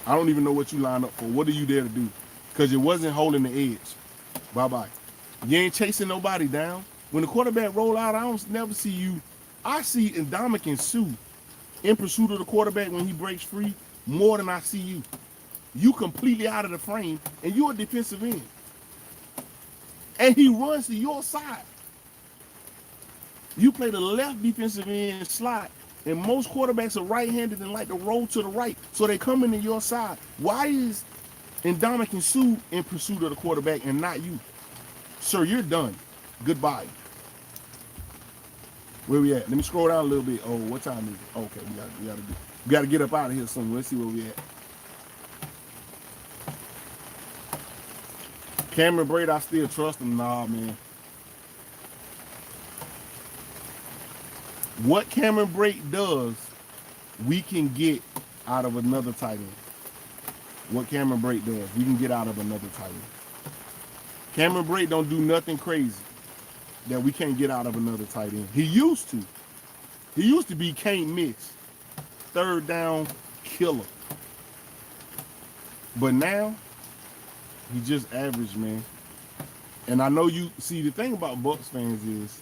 I don't even know what you lined up for. What are you there to do? Because it wasn't holding the edge. Bye-bye. You ain't chasing nobody down. When the quarterback roll out, I don't never see you. I see Ndamukong Suh in pursuit of the quarterback when he breaks free more than I see you. You completely out of the frame, and you're a defensive end. And he runs to your side. You play the left defensive end slot, and most quarterbacks are right-handed and like to roll to the right, so they come into your side. Why is Ndamukong Suh in pursuit of the quarterback and not you? Sir, you're done. Goodbye. Where we at? Let me scroll down a little bit. Oh, what time is it? Okay, we gotta get up out of here soon. Let's see where we at. Cameron Brate, I still trust him. Nah, man. What Cameron Brate does, we can get out of another tight end. What Cameron Brate does, we can get out of another tight end. Cameron Brate don't do nothing crazy that we can't get out of another tight end. He used to. He used to be can't miss. Third down killer. But now, he just average, man. And I know you see the thing about Bucs fans is,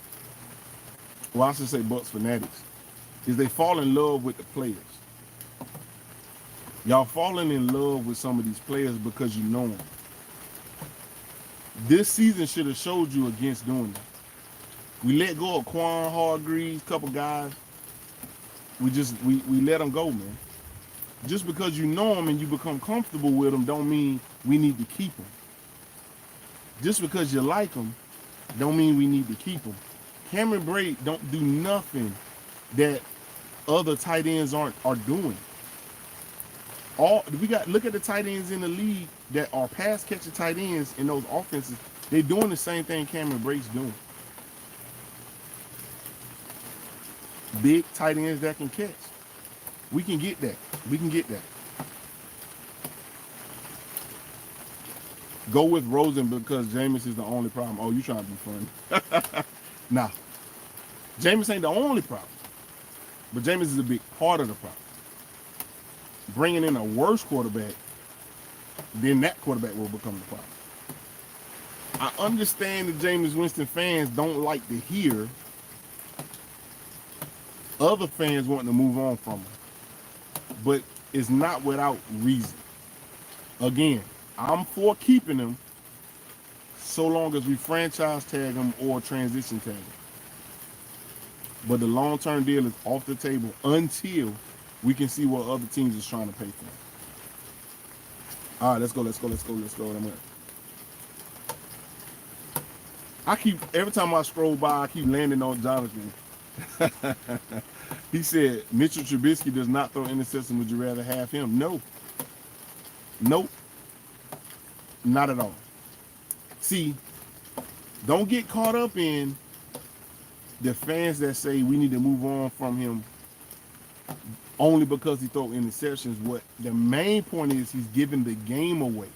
well, I should say Bucs fanatics, is they fall in love with the players. Y'all falling in love with some of these players because you know them. This season should have showed you against doing that. We let go of Quan, Hargreaves, couple guys. We let them go, man. Just because you know them and you become comfortable with them don't mean we need to keep them. Just because you like them don't mean we need to keep them. Cameron Brate don't do nothing that other tight ends are doing. Look at the tight ends in the league that are pass catching tight ends in those offenses. They're doing the same thing Cameron Brate's doing. Big tight ends that can catch. We can get that. We can get that. Go with Rosen because Jameis is the only problem. Oh, you trying to be funny. Nah. Jameis ain't the only problem. But Jameis is a big part of the problem. Bringing in a worse quarterback, then that quarterback will become the problem. I understand that Jameis Winston fans don't like to hear other fans wanting to move on from him. But it's not without reason. Again, I'm for keeping him so long as we franchise tag him or transition tag him. But the long-term deal is off the table until we can see what other teams is trying to pay for. All right, let's go. Every time I scroll by, I keep landing on Jonathan. He said, Mitchell Trubisky does not throw interceptions. Would you rather have him? No. Nope. Not at all. See, don't get caught up in the fans that say we need to move on from him only because he throws interceptions. What the main point is, he's giving the game away.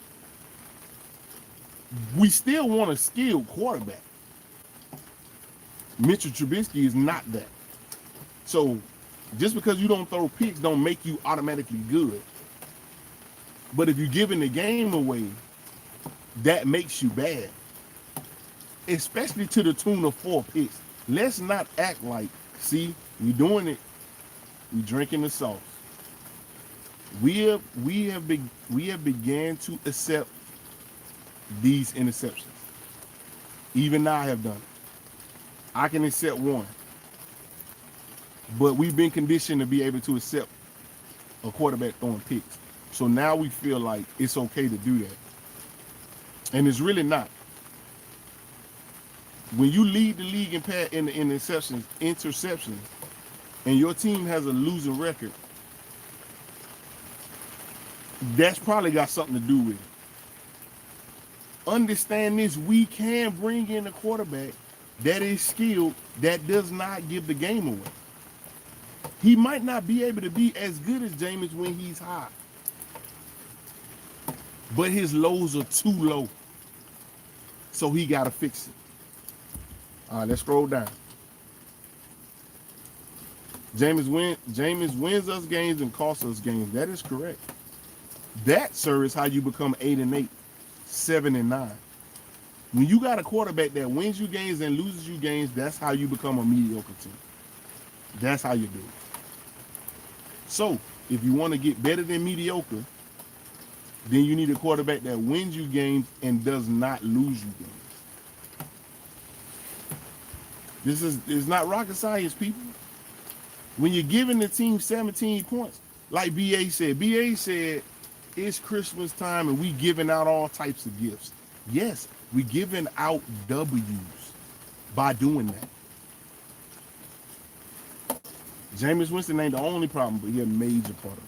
We still want a skilled quarterback. Mitchell Trubisky is not that. So just because you don't throw picks don't make you automatically good. But if you're giving the game away, that makes you bad. Especially to the tune of 4 picks. Let's not act like, see, we doing it. We drinking the sauce. We have began to accept these interceptions. Even I have done it. I can accept one. But we've been conditioned to be able to accept a quarterback throwing picks. So now we feel like it's okay to do that. And it's really not. When you lead the league in interceptions, and your team has a losing record, that's probably got something to do with it. Understand this, we can bring in a quarterback that is skilled, that does not give the game away. He might not be able to be as good as Jameis when he's high. But his lows are too low. So he got to fix it. All right, let's scroll down. Jameis wins us games and costs us games. That is correct. That, sir, is how you become 8-8, 7-9. When you got a quarterback that wins you games and loses you games, that's how you become a mediocre team. That's how you do it. So, if you want to get better than mediocre, then you need a quarterback that wins you games and does not lose you games. It's not rocket science, people. When you're giving the team 17 points, like BA said, it's Christmas time and we giving out all types of gifts. Yes, we giving out W's by doing that. Jameis Winston ain't the only problem, but he a major part of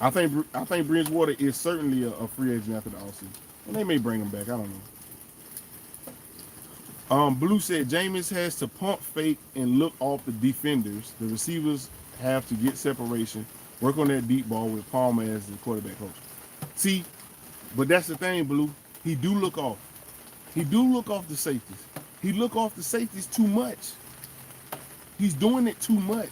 the problem. I think Bridgewater is certainly a free agent after the offseason. And they may bring him back. I don't know. Blue said Jameis has to pump fake and look off the defenders. The receivers have to get separation, work on that deep ball with Palmer as the quarterback coach. See, but that's the thing, Blue. He do look off. He do look off the safeties. He look off the safeties too much. He's doing it too much.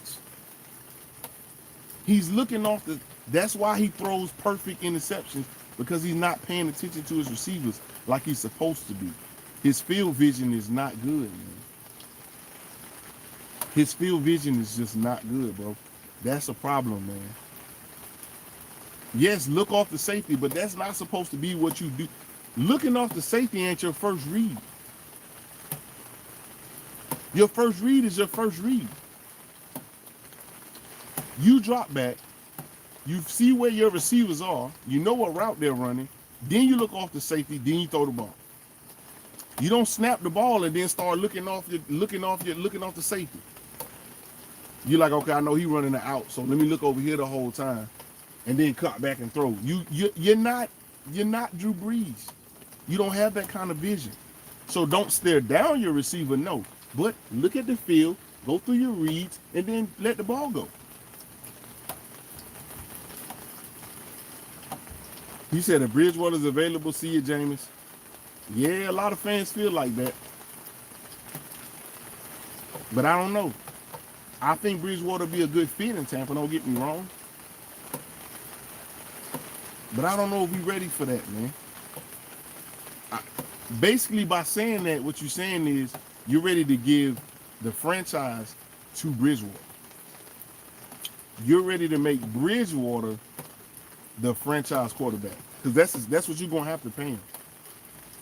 He's looking off the... That's why he throws perfect interceptions, because he's not paying attention to his receivers like he's supposed to be. His field vision is not good, man. His field vision is just not good, bro. That's a problem, man. Yes, look off the safety, but that's not supposed to be what you do. Looking off the safety ain't your first read. Your first read is your first read. You drop back, you see where your receivers are, you know what route they're running, then you look off the safety, then you throw the ball. You don't snap the ball and then start looking off the safety. You're like, okay, I know he's running the out, so let me look over here the whole time, and then cut back and throw. You're not Drew Brees. You don't have that kind of vision. So don't stare down your receiver, no. But look at the field, go through your reads, and then let the ball go. He said if Bridgewater's available, see you, Jameis. Yeah, a lot of fans feel like that. But I don't know. I think Bridgewater will be a good fit in Tampa, don't get me wrong. But I don't know if we're ready for that, man. Basically, by saying that, what you're saying is you're ready to give the franchise to Bridgewater. You're ready to make Bridgewater the franchise quarterback, because that's what you're gonna have to pay him.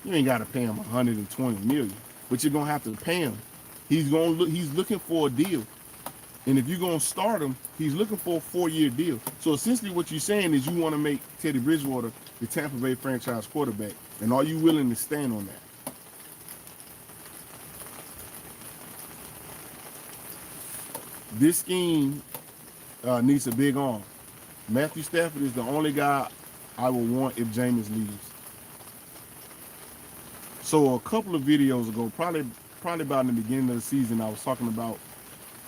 You ain't got to pay him $120 million, but you're gonna have to pay him. He's looking for a deal, and if you're gonna start him, he's looking for a 4-year deal. So essentially, what you're saying is you want to make Teddy Bridgewater the Tampa Bay franchise quarterback, and are you willing to stand on that? This scheme needs a big arm. Matthew Stafford is the only guy I will want if Jameis leaves. So a couple of videos ago, probably about in the beginning of the season, I was talking about,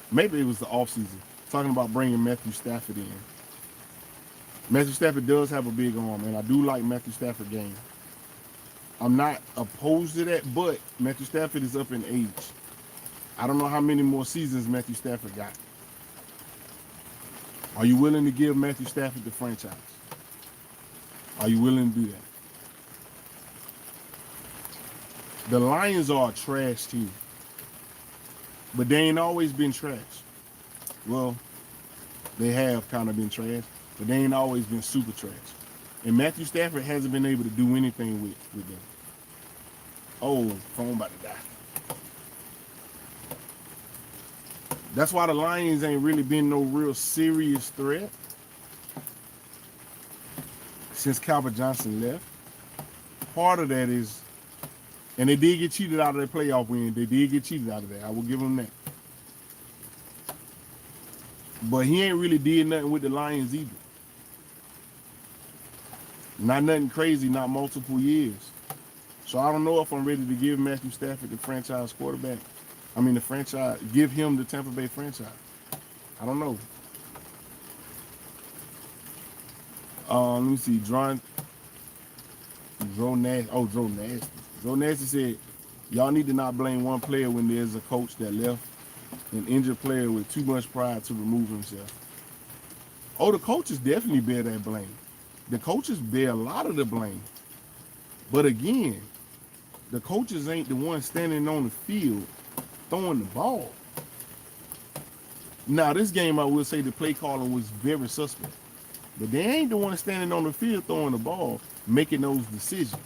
maybe it was the offseason, talking about bringing Matthew Stafford in. Matthew Stafford does have a big arm, and I do like Matthew Stafford game. I'm not opposed to that, but Matthew Stafford is up in age. I don't know how many more seasons Matthew Stafford got. Are you willing to give Matthew Stafford the franchise? Are you willing to do that? The Lions are a trash team, but they ain't always been trash. Well, they have kind of been trash, but they ain't always been super trash. And Matthew Stafford hasn't been able to do anything with them. Oh, phone about to die. That's why the Lions ain't really been no real serious threat since Calvin Johnson left. Part of that is, and they did get cheated out of their playoff win. They did get cheated out of that. I will give them that. But he ain't really did nothing with the Lions either. Not nothing crazy, not multiple years. So I don't know if I'm ready to give Matthew Stafford the franchise quarterback. Give him the Tampa Bay franchise. I don't know. Let me see. Joe Nasty. Joe Nasty said, Y'all need to not blame one player when there's a coach that left an injured player with too much pride to remove himself. Oh, the coaches definitely bear that blame. The coaches bear a lot of the blame. But again, the coaches ain't the ones standing on the field throwing the ball. Now, this game, I will say the play calling was very suspect. But they ain't the one standing on the field throwing the ball, making those decisions.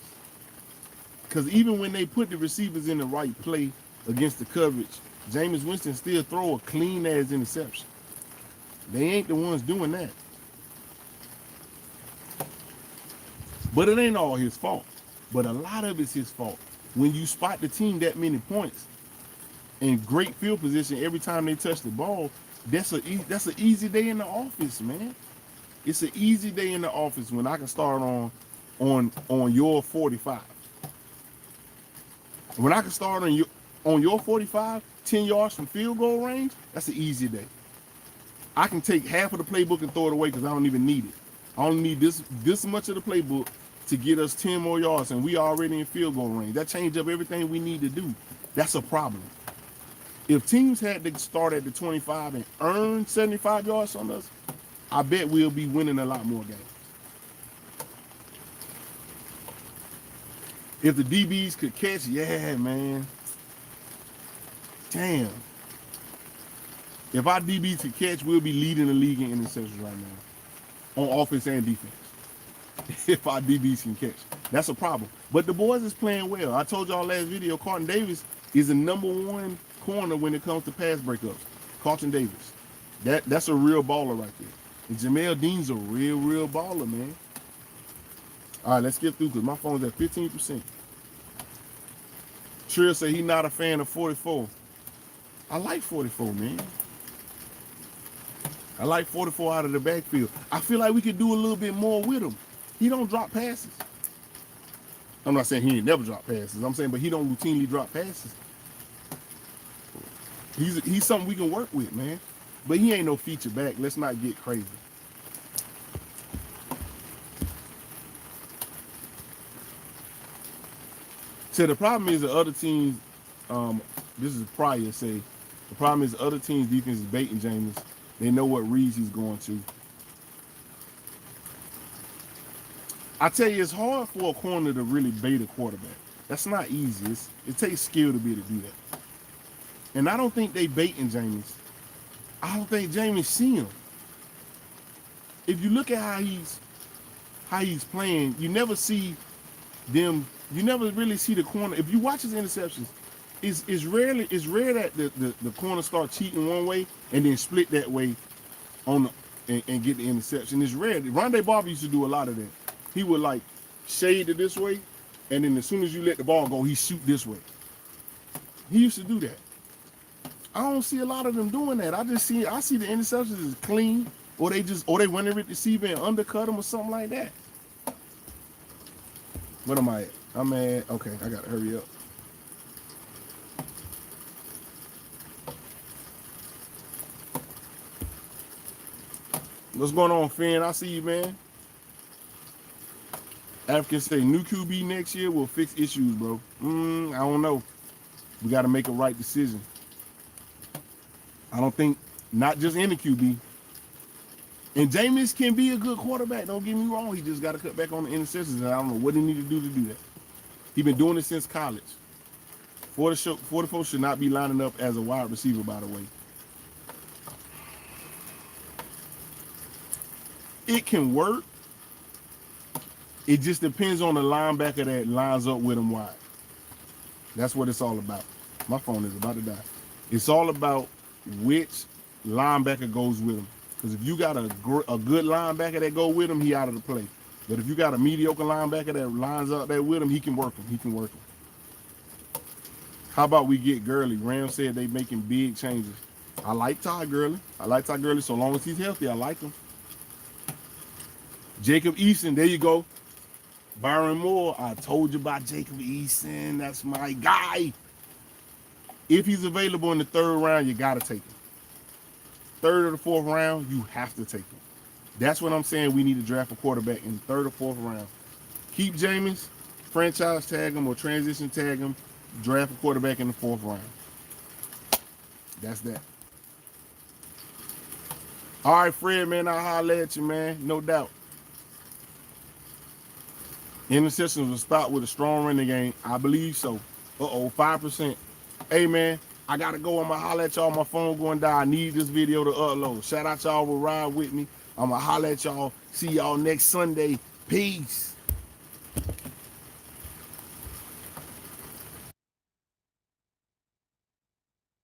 Because even when they put the receivers in the right play against the coverage, Jameis Winston still throw a clean-ass interception. They ain't the ones doing that. But it ain't all his fault. But a lot of it's his fault. When you spot the team that many points in great field position every time they touch the ball, that's an easy day in the office, man. It's an easy day in the office when I can start on your 45. When I can start on your 45, 10 yards from field goal range, that's an easy day. I can take half of the playbook and throw it away because I don't even need it. I only need this much of the playbook to get us 10 more yards, and we already in field goal range. That changes up everything we need to do. That's a problem. If teams had to start at the 25 and earn 75 yards on us, I bet we'll be winning a lot more games. If the DBs could catch, yeah, man. Damn. If our DBs could catch, we'll be leading the league in interceptions right now, on offense and defense. If our DBs can catch, that's a problem. But the boys is playing well. I told y'all last video, Carlton Davis is the #1 corner when it comes to pass breakups. Carlton Davis, that's a real baller right there. And Jamel Dean's a real baller, man. All right, let's get through because my phone's at 15%. Trill said he's not a fan of 44. I like 44, man. I like 44 out of the backfield. I feel like we could do a little bit more with him. He don't drop passes. I'm not saying he ain't never drop passes. I'm saying, but he don't routinely drop passes. He's something we can work with, man. But he ain't no feature back. Let's not get crazy. So the problem is the other teams, this is Pryor say, the problem is the other teams' defense is baiting Jameis. They know what reads he's going to. I tell you, it's hard for a corner to really bait a quarterback. That's not easy. It takes skill to be able to do that. And I don't think they baiting Jameis. I don't think Jameis see him. If you look at how he's playing, you never see them. You never really see the corner. If you watch his interceptions, it's rare that the corner start cheating one way and then split that way and get the interception. It's rare. Rondé Barber used to do a lot of that. He would like shade it this way, and then as soon as you let the ball go, he shoot this way. He used to do that. I don't see a lot of them doing that. I see the interceptions is clean, or they run the receiver and undercut him or something like that. What am I at? I'm at, okay, I gotta hurry up. What's going on, Finn? I see you, man. Africans say new QB next year will fix issues, bro. I don't know. We got to make a right decision. I don't think, not just any QB. And Jameis can be a good quarterback. Don't get me wrong. He just got to cut back on the interceptions, and I don't know what he need to do that. He's been doing it since college. 44 should not be lining up as a wide receiver, by the way. It can work. It just depends on the linebacker that lines up with him wide. That's what it's all about. My phone is about to die. It's all about which linebacker goes with him. Because if you got a good linebacker that go with him, he out of the play. But if you got a mediocre linebacker that lines up there with him, he can work him. How about we get Gurley? Ram said they making big changes. I like Todd Gurley. So long as he's healthy, I like him. Jacob Eason, there you go. Byron Moore, I told you about Jacob Eason. That's my guy. If he's available in the 3rd round, you got to take him. 3rd or the 4th round, you have to take him. That's what I'm saying. We need to draft a quarterback in the 3rd or 4th round. Keep Jameis, franchise tag him or transition tag him, Draft a quarterback in the 4th round. That's that. All right, Fred, man, I'll holler at you, man. No doubt. Interceptions will stop with a strong running game. I believe so. 5%. Hey, man, I got to go. I'm going to holler at y'all. My phone going down. I need this video to upload. Shout out y'all will ride with me. I'm going to holler at y'all. See y'all next Sunday. Peace.